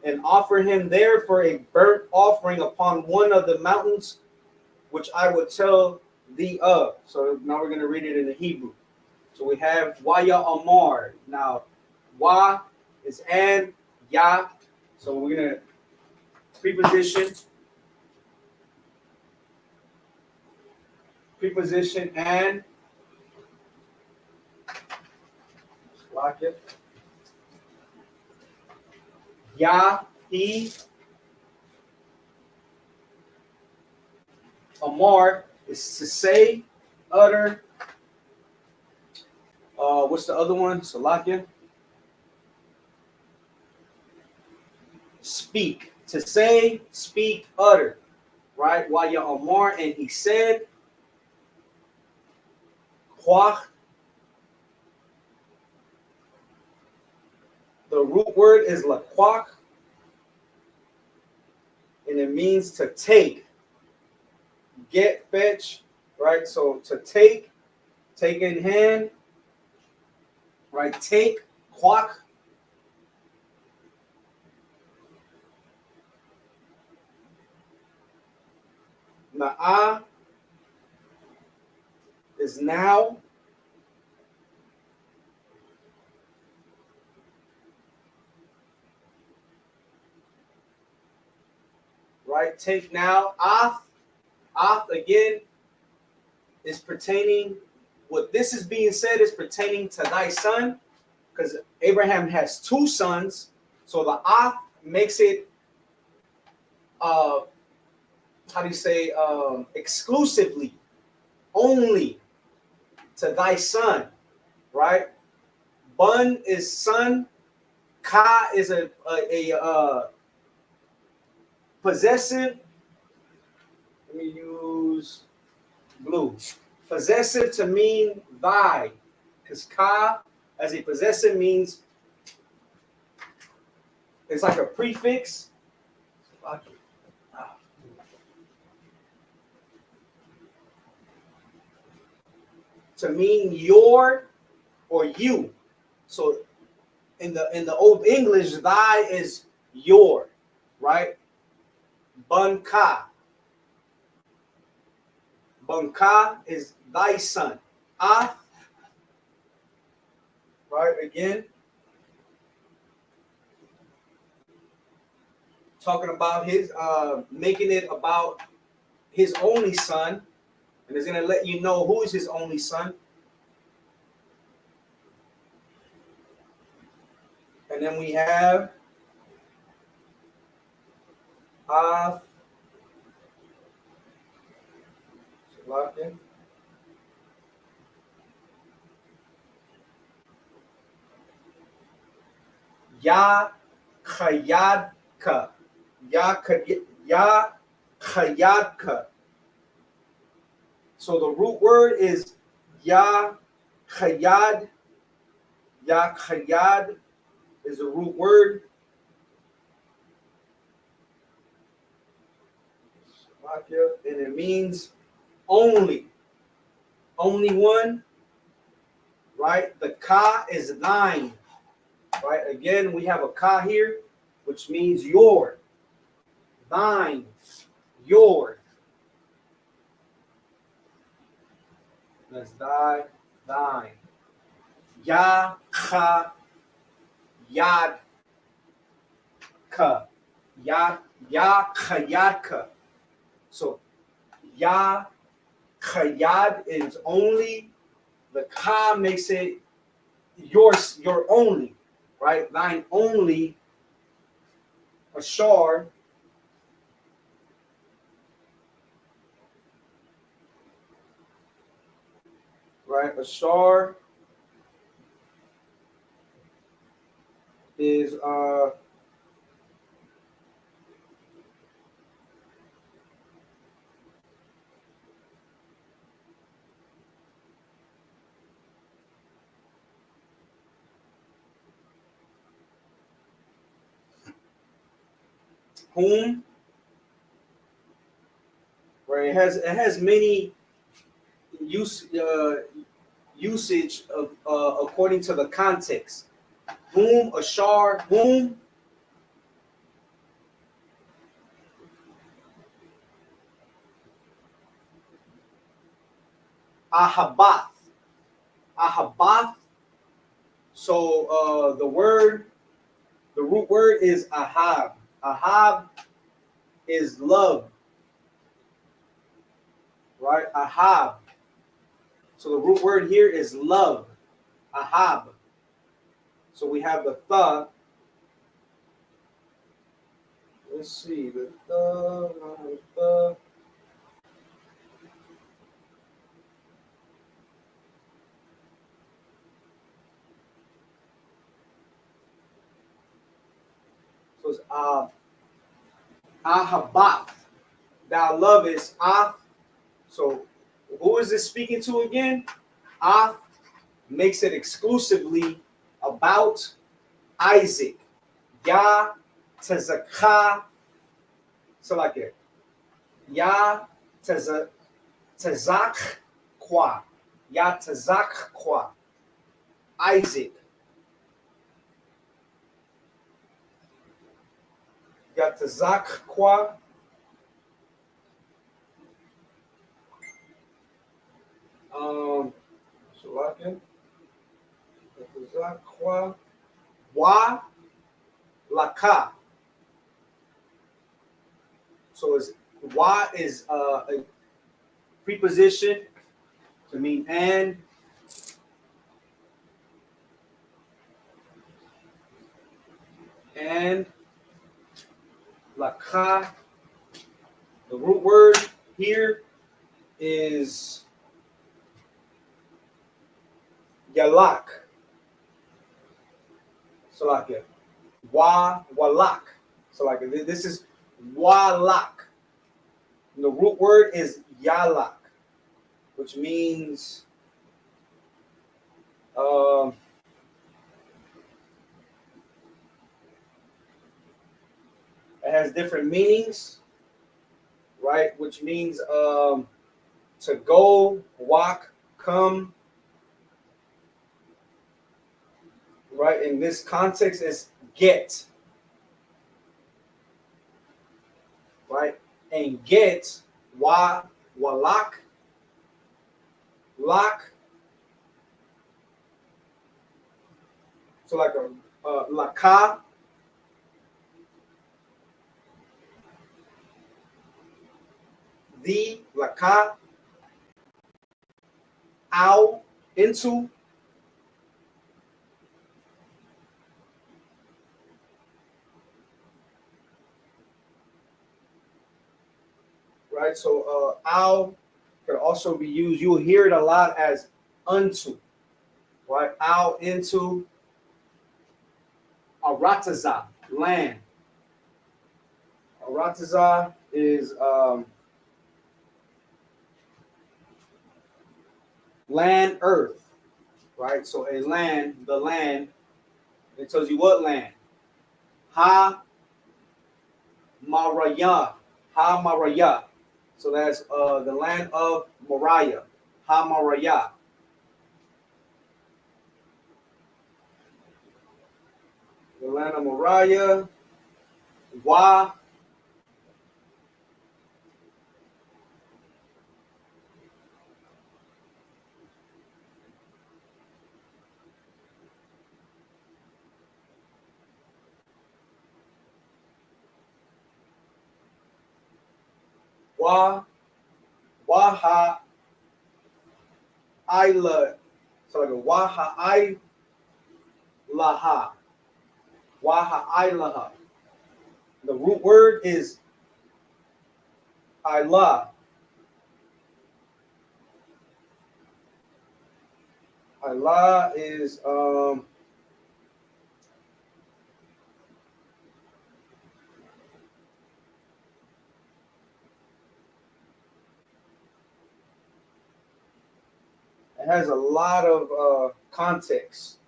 and offer him there for a burnt offering upon one of the mountains, which I will tell thee of. So now we're going to read it in the Hebrew. So we have Waya Amar. Now, Wa is and, Ya. So we're going to preposition and, lock it. Ya, he. Amar is to say, utter. What's the other one? Salakia. Speak. To say, speak, utter. Right? Waya Amar, and he said, Kwach. The root word is laquach, and it means to take, get, fetch, right? So to take in hand, right? Take, quack. Na'ah is now. Right? Take now. Ath again is pertaining, what this is being said is pertaining to thy son, because Abraham has two sons. So the ath makes it, how do you say, exclusively, only to thy son, right? Bun is son. Ka is a possessive. Let me use blue. Possessive to mean thy, because ka as a possessive means it's like a prefix. To mean your or you. So in the Old English, thy is your, right? Bunka. Bunka is thy son. Ah, right? Again, talking about his, making it about his only son, and it's gonna let you know who is his only son. And then we have Ya Chayadka. Ya Chayadka. So the root word is Ya Chayad. Ya Chayad is the root word. And it means only one, right? The ka is thine, right? Again, we have a ka here, which means your, thine, your. That's thine. Ya, cha, Yad ka. Yad ka. So ya kayad is only. The ka makes it yours, your only, right? Thine only. Ashar, right? Ashar is whom, right? It has many usage of according to the context. Whom, ashar, whom. Ahabath. Ahabath. So the root word is ahab. Ahab is love, right? Ahab. So the root word here is love. Ahab. So we have the tha. Let's see the tha. So it's ahabath. Thou lovest ah. So who is this speaking to again? Ah makes it exclusively about Isaac. Ya tezakah. So like it. Ya tezak kwa. Ya tezak kwa. Isaac. Ya tezak kwa. So like it. Ya tezak kwa. Wa laka. So it's wa is a preposition to mean and laka. The root word here is yalak. So like it. Walak. So like this is walak. And the root word is yalak, which means it has different meanings, right? Which means to go, walk, come, right? In this context, is get, right? And get, walak, lock. So like a laka. The laka. Ow, into. Right, so ow can also be used. You'll hear it a lot as unto, right? Ow, into. Arataza, land. Arataza is land, earth, right? So a land, the land, it tells you what land. Ha Maraya. Ha Maraya. So that's the land of Moriah. Ha Maraya. The land of Moriah. Wa. Wa Waha Ila. So like a Waha Ilaha. Waha Ilaha. The root word is Ilah. Allah is it has a lot of context,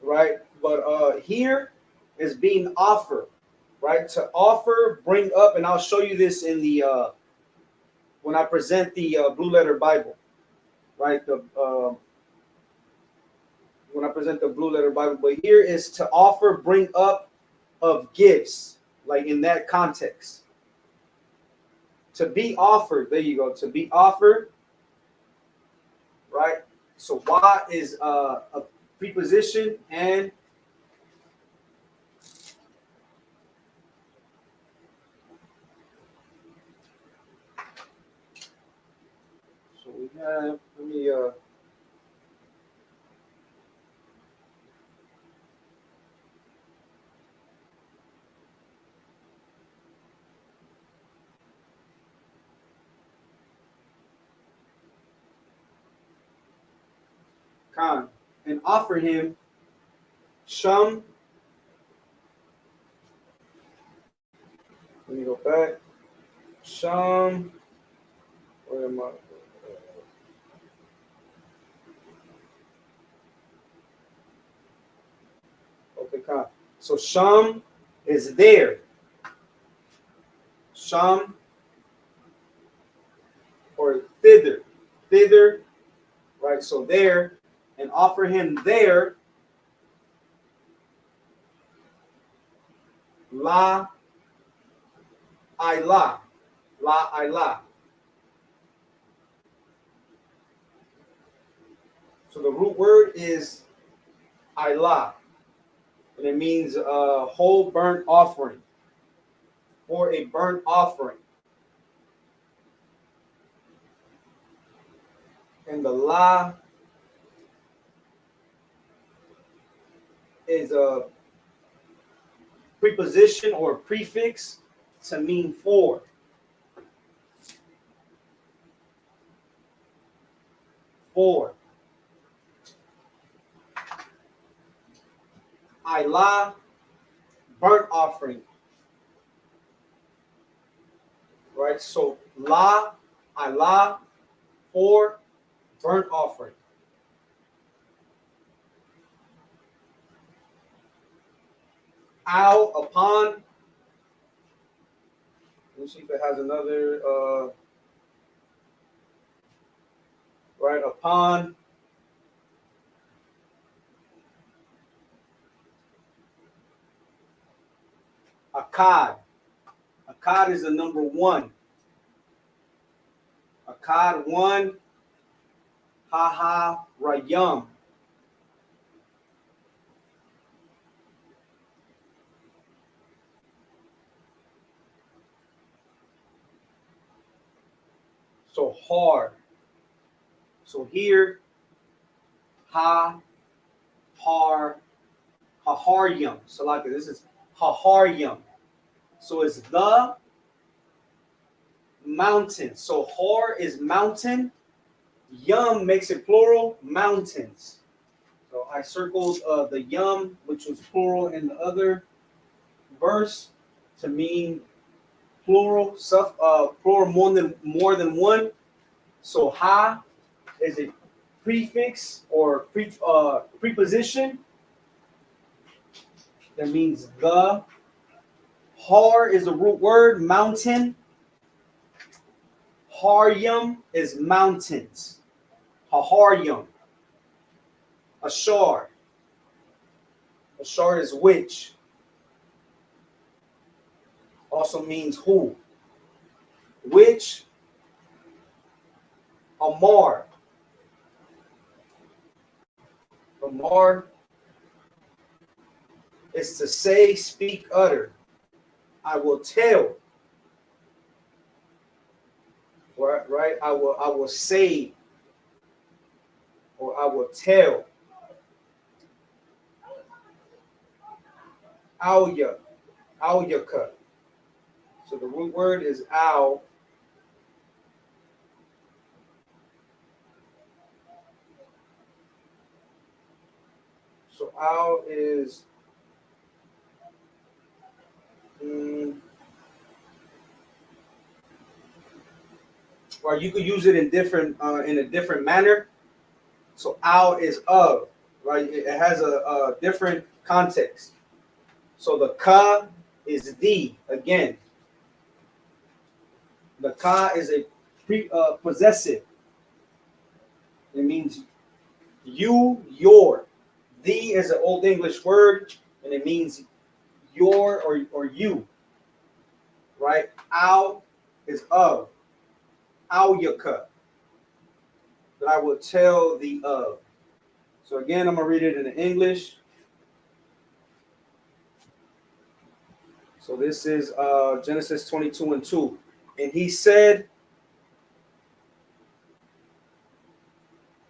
right? But here is being offered, right? To offer, bring up, and I'll show you this in the when I present the Blue Letter Bible, right? The when I present the Blue Letter Bible, but here is to offer, bring up of gifts, like in that context. To be offered, there you go. To be offered, right? So why is a preposition, and so we have, let me Khan and offer him Shum. Let me go back. Shum. Where am I? Okay, Khan. So Shum is there. Shum or thither. Thither, right? So there, and offer him there. La Ilah. La Ilah. So the root word is Ilah, and it means whole burnt offering, or a burnt offering. And the La is a preposition or prefix to mean for. For. Ilah, burnt offering. Right? So La, Ilah, for burnt offering. Al, upon. Let's see if it has another right, upon. Akkad. Akkad is the number one. Akkad one. Ha Rayam. So hard. So here, Haharyam. So like this is Haharyam. So it's the mountain. So Har is mountain. Yum makes it plural, mountains. So I circled the yum, which was plural in the other verse, to mean plural, plural more than one. So ha is a prefix or preposition that means the. Har is the root word, mountain. Haryam is mountains. Haharyam. Ashar. Ashar is which. Also means who. Which. Amar. Amar is to say, speak, utter. I will tell. right? I will say, or I will tell. Alya, alyaka. So the root word is al. So al is mm, or you could use it in a different manner. So al is of, right? It has a different context. So the ka is the again. The ka is a possessive. It means you, your. The is an old English word, and it means your or you, right? Al is of. Al yaka. That I will tell thee of. So again, I'm gonna read it in English. So this is Genesis 22:2. And he said,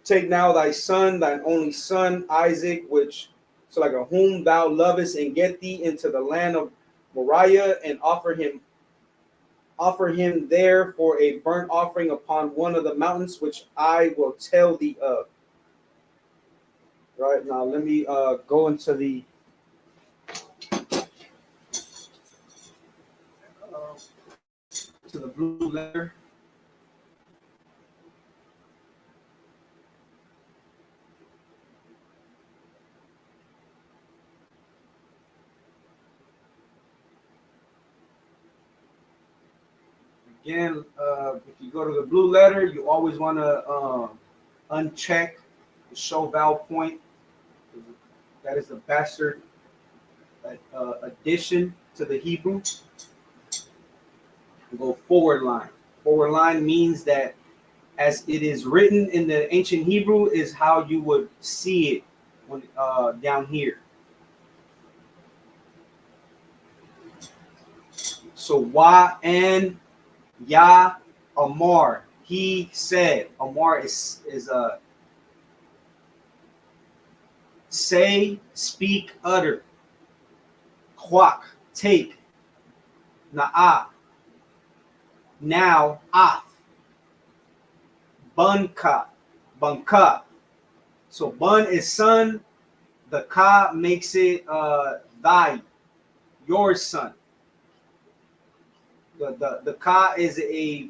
take now thy son, thine only son, Isaac, which so like a whom thou lovest, and get thee into the land of Moriah, and offer him there for a burnt offering upon one of the mountains which I will tell thee of. Right now, let me go into uh, to the blue letter. Again, if you go to the blue letter, you always want to uncheck the show val point. That is the bastard addition to the Hebrew. We go forward line. Forward line means that as it is written in the ancient Hebrew is how you would see it when down here. So Wa and Ya Amar. He said. Amar is say, speak, utter. Quack, take. Na'ah, now, ath. Bunka, bunka. So bun is son. The ka makes it thy, your son. The ka is a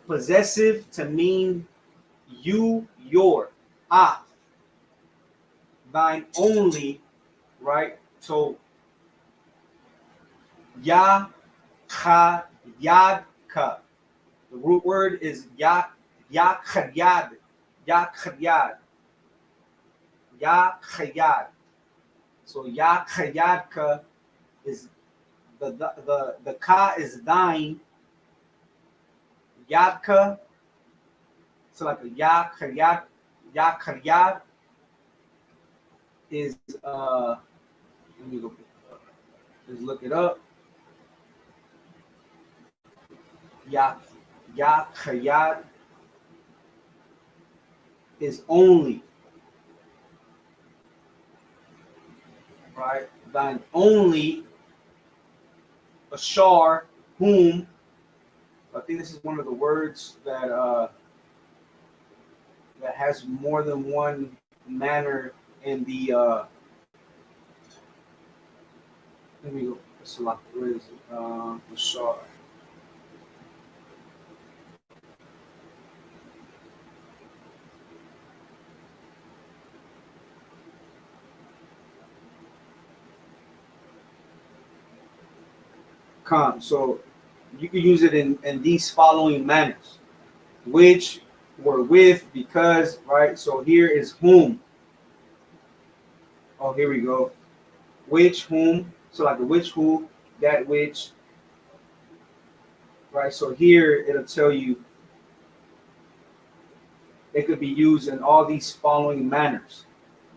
possessive to mean you, your. Ah, thine only, right? So ya, cha, yad, ka. The root word is ya, ya, chayad, ya, chayad, ya, chayad. So ya, chayad, ka is the ka is thine. Yadka, so like a ya, is let me go just look it up. Ya Yakhayat is only, right? Thine only Ashar, whom. I think this is one of the words that has more than one manner in the let me go select where is it? Ashar. So you can use it in these following manners, which were with, because, right? So here is whom. Oh, here we go. Which, whom. So like the which, who, that which, right? So here it'll tell you it could be used in all these following manners.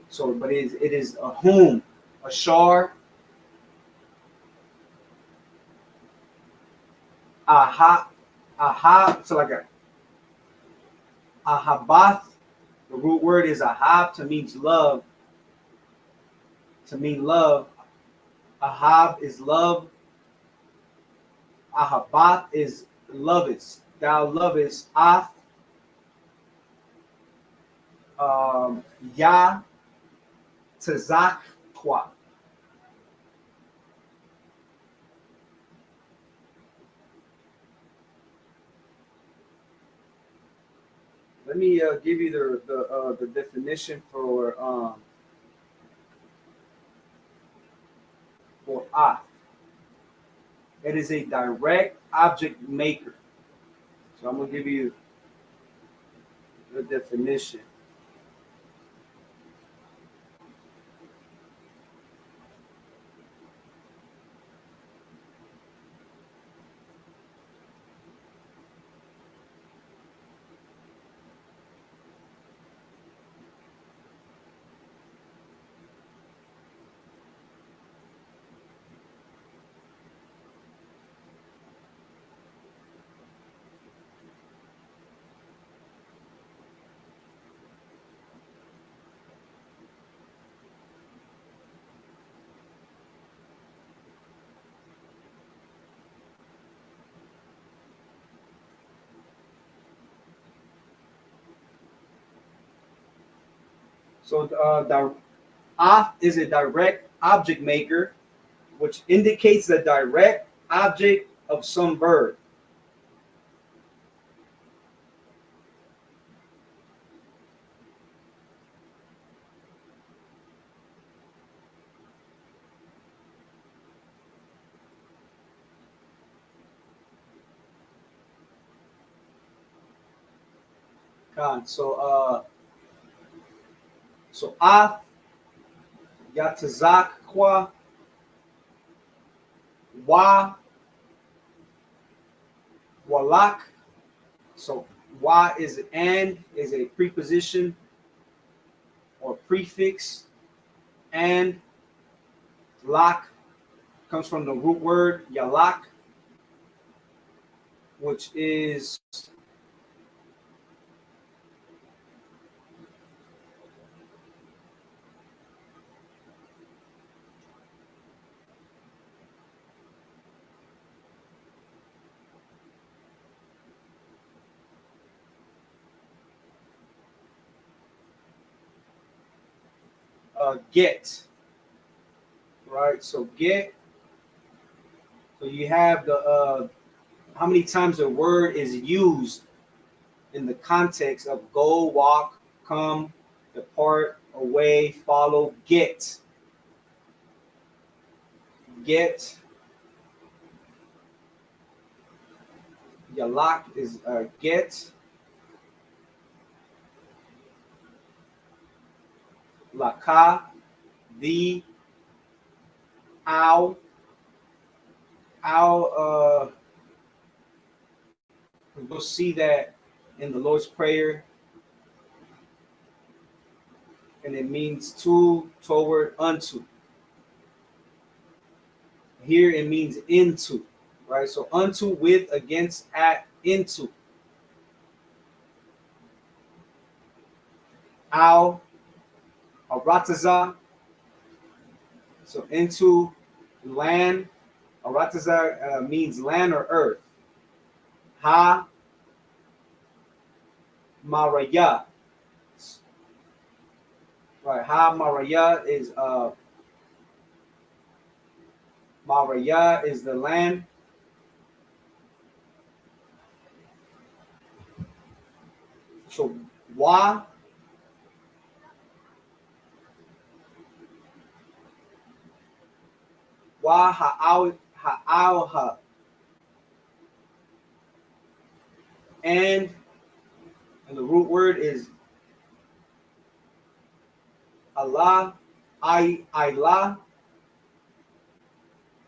So, but it is a whom, a shar, So like a ahabath. The root word is ahab to means love. To mean love. Ahab is love. Ahabath is lovest. Thou lovest. Ath. Ya. Tazak. Kwa. Let me give you the definition for ah. It is a direct object maker. So I'm gonna give you the definition. So off is a direct object maker, which indicates the direct object of some verb. So off yatazak kwa wa walak. So wa is a preposition or prefix, and lak comes from the root word yalak, which is get, right? So get. So you have the how many times the word is used in the context of go, walk, come, depart, away, follow, get. Get. Yalak is get. Laka, the, ow. Ow, we'll see that in the Lord's Prayer, and it means to, toward, unto. Here it means into, right? So unto, with, against, at, into. Ow, arataza. So into land. Arataza means land or earth. Ha Maraya. Right. Ha Maraya is the land. So wa ha and the root word is Allah, Ilah,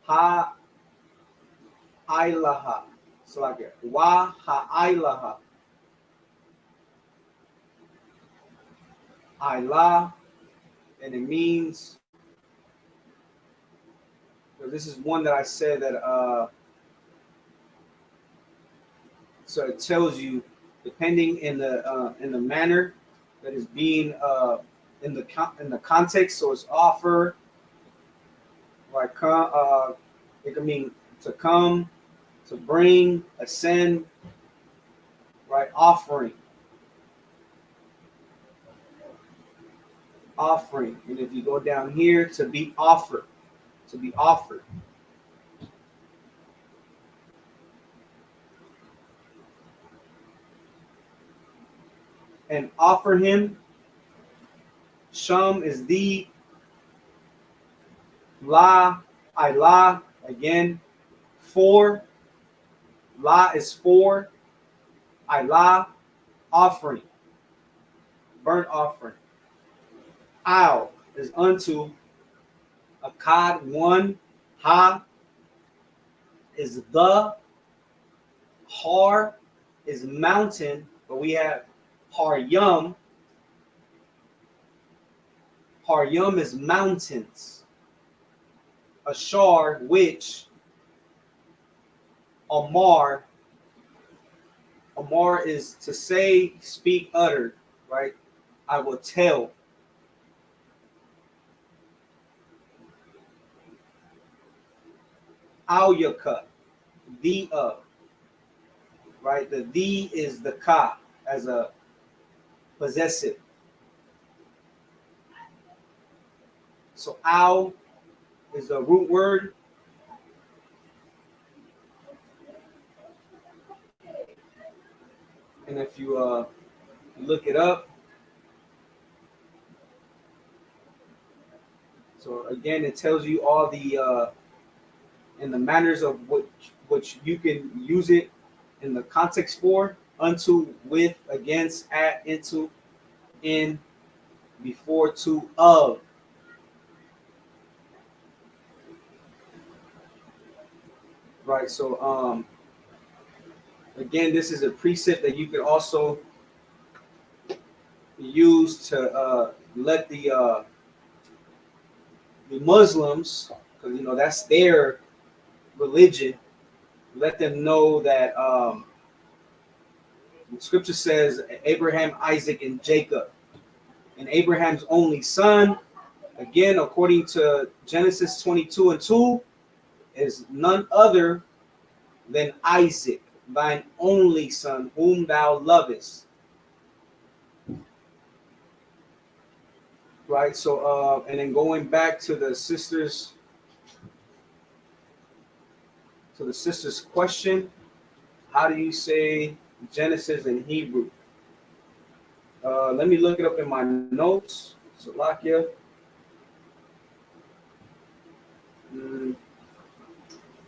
ha ilaha. So like it. Wa ha ilaha. Ilah, and it means, this is one that I said that So it tells you, depending in the manner that is being in the context. So it's offer, like it can mean to come, to bring, ascend, right? Offering, offering. And if you go down here, to be offered, to be offered. And offer him. Shum is the, la, ilah, again, for, la is for, ilah, offering, burnt offering. Al is unto, akkad, one, ha is the, har is mountain, but we have har yum. Har yum is mountains. Ashar, which, amar, amar is to say, speak, utter, right? I will tell. Al yakut, the of, right? The is the ka as a possessive. So al is the root word. And if you look it up, so again, it tells you all the and the manners of which you can use it in the context for: unto, with, against, at, into, in, before, to, of. Right. So again, this is a precept that you can also use to let the Muslims, because that's their religion, let them know that Scripture says Abraham, Isaac, and Jacob, and Abraham's only son, again according to Genesis 22:2, is none other than Isaac, thine only son, whom thou lovest. Right. So and then going back to the sisters question, how do you say Genesis in Hebrew? Let me look it up in my notes. Salakia.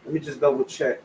Let me just double check.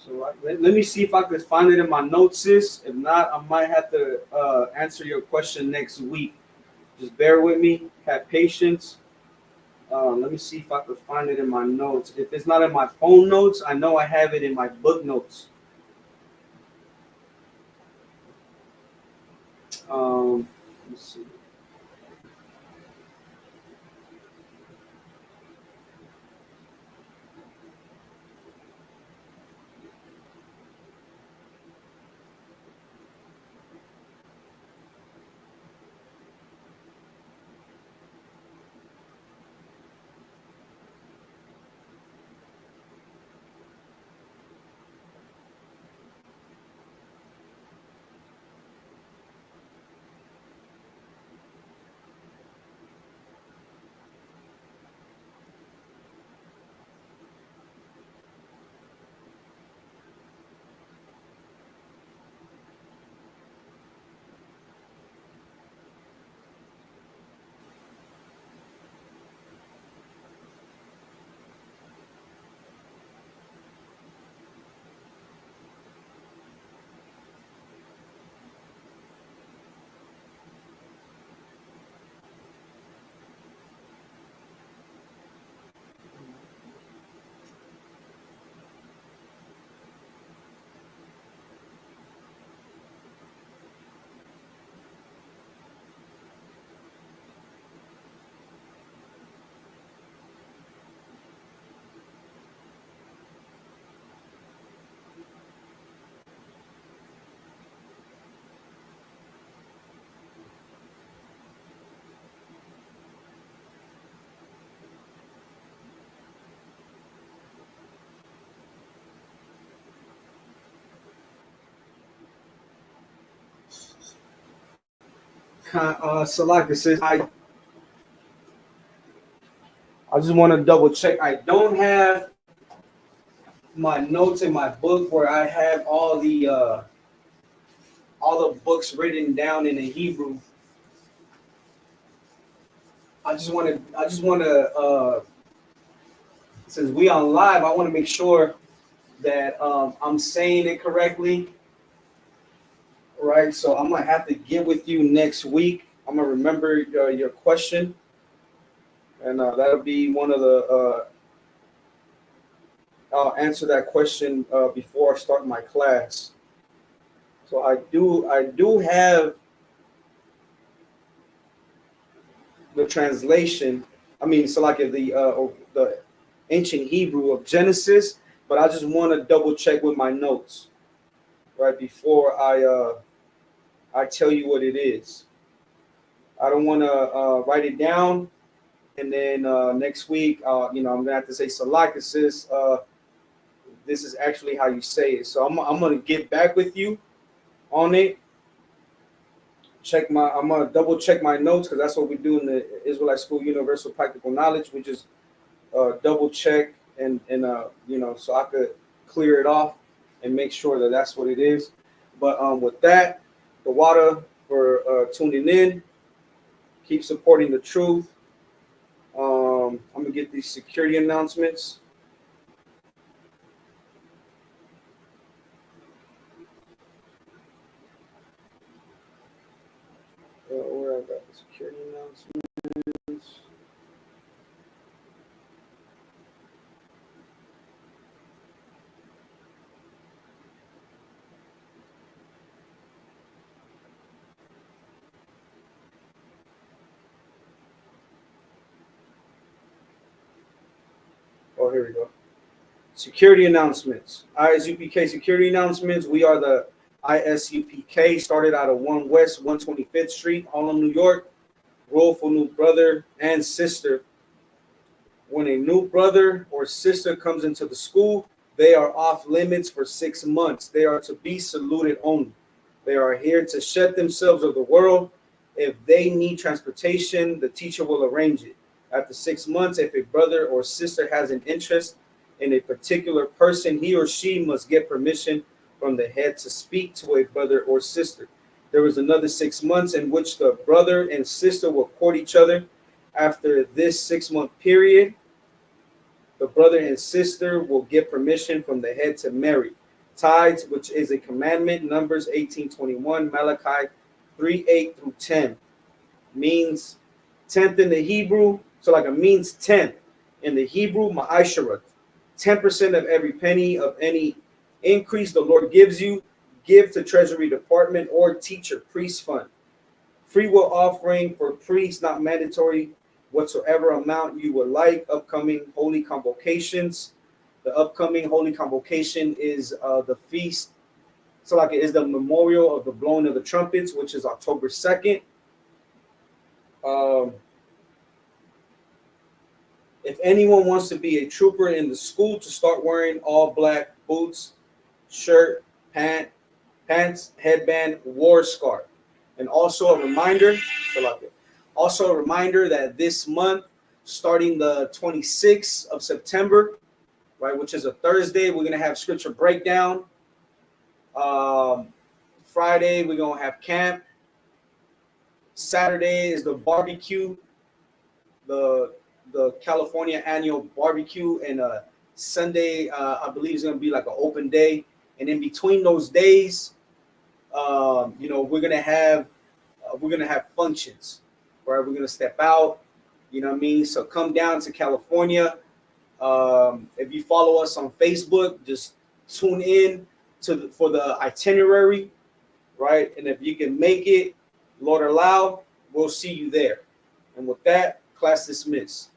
So let me see if I could find it in my notes, sis. If not, I might have to answer your question next week. Just bear with me. Have patience. Let me see if I could find it in my notes. If it's not in my phone notes, I know I have it in my book notes. Let's see. Salaka says, I just want to double check. I don't have my notes in my book where I have all the books written down in the Hebrew. I just want to since we on live, I want to make sure that I'm saying it correctly, right? So I'm gonna have to get with you next week. I'm gonna remember your question, and that'll be one of the. I'll answer that question before I start my class. So I do have the translation. I mean, so like the ancient Hebrew of Genesis, but I just want to double check with my notes right before I tell you what it is. I don't want to write it down, and then next week, I'm gonna have to say Salaka, sis. This is actually how you say it. So I'm gonna get back with you on it. I'm gonna double check my notes because that's what we do in the Israelite School Universal Practical Knowledge. We just double check and so I could clear it off and make sure that that's what it is. But with that, the water for tuning in. Keep supporting the truth. I'm gonna get these security announcements. Where I got the security announcements. Oh, here we go. Security announcements. ISUPK security announcements. We are the ISUPK, started out of 1 West 125th Street, Harlem, New York. Rule for new brother and sister. When a new brother or sister comes into the school, they are off limits for 6 months. They are to be saluted only. They are here to shed themselves of the world. If they need transportation, the teacher will arrange it. After 6 months, if a brother or sister has an interest in a particular person, he or she must get permission from the head to speak to a brother or sister. There is another 6 months in which the brother and sister will court each other. After this 6-month period, the brother and sister will get permission from the head to marry. Tithes, which is a commandment, Numbers 18:21, Malachi 3:8 through 10, means tenth in the Hebrew. So like it means 10 in the Hebrew, ma'asharat. 10% of every penny of any increase the Lord gives you, give to Treasury Department or teacher, priest fund. Free will offering for priests, not mandatory. Whatsoever amount you would like. Upcoming holy convocations. The upcoming holy convocation is the feast. So like it is the memorial of the blowing of the trumpets, which is October 2nd. If anyone wants to be a trooper in the school, to start wearing all black boots, shirt, pants, headband, war scarf. And also a reminder, that this month, starting the 26th of September, right, which is a Thursday, we're gonna have scripture breakdown. Friday, we're gonna have camp. Saturday is the barbecue, the California annual barbecue, and Sunday, I believe, is gonna be like an open day. And in between those days, we're gonna have functions, right? We're gonna step out, you know what I mean? So come down to California. If you follow us on Facebook, just tune in for the itinerary, right? And if you can make it, Lord allow, we'll see you there. And with that, class dismissed.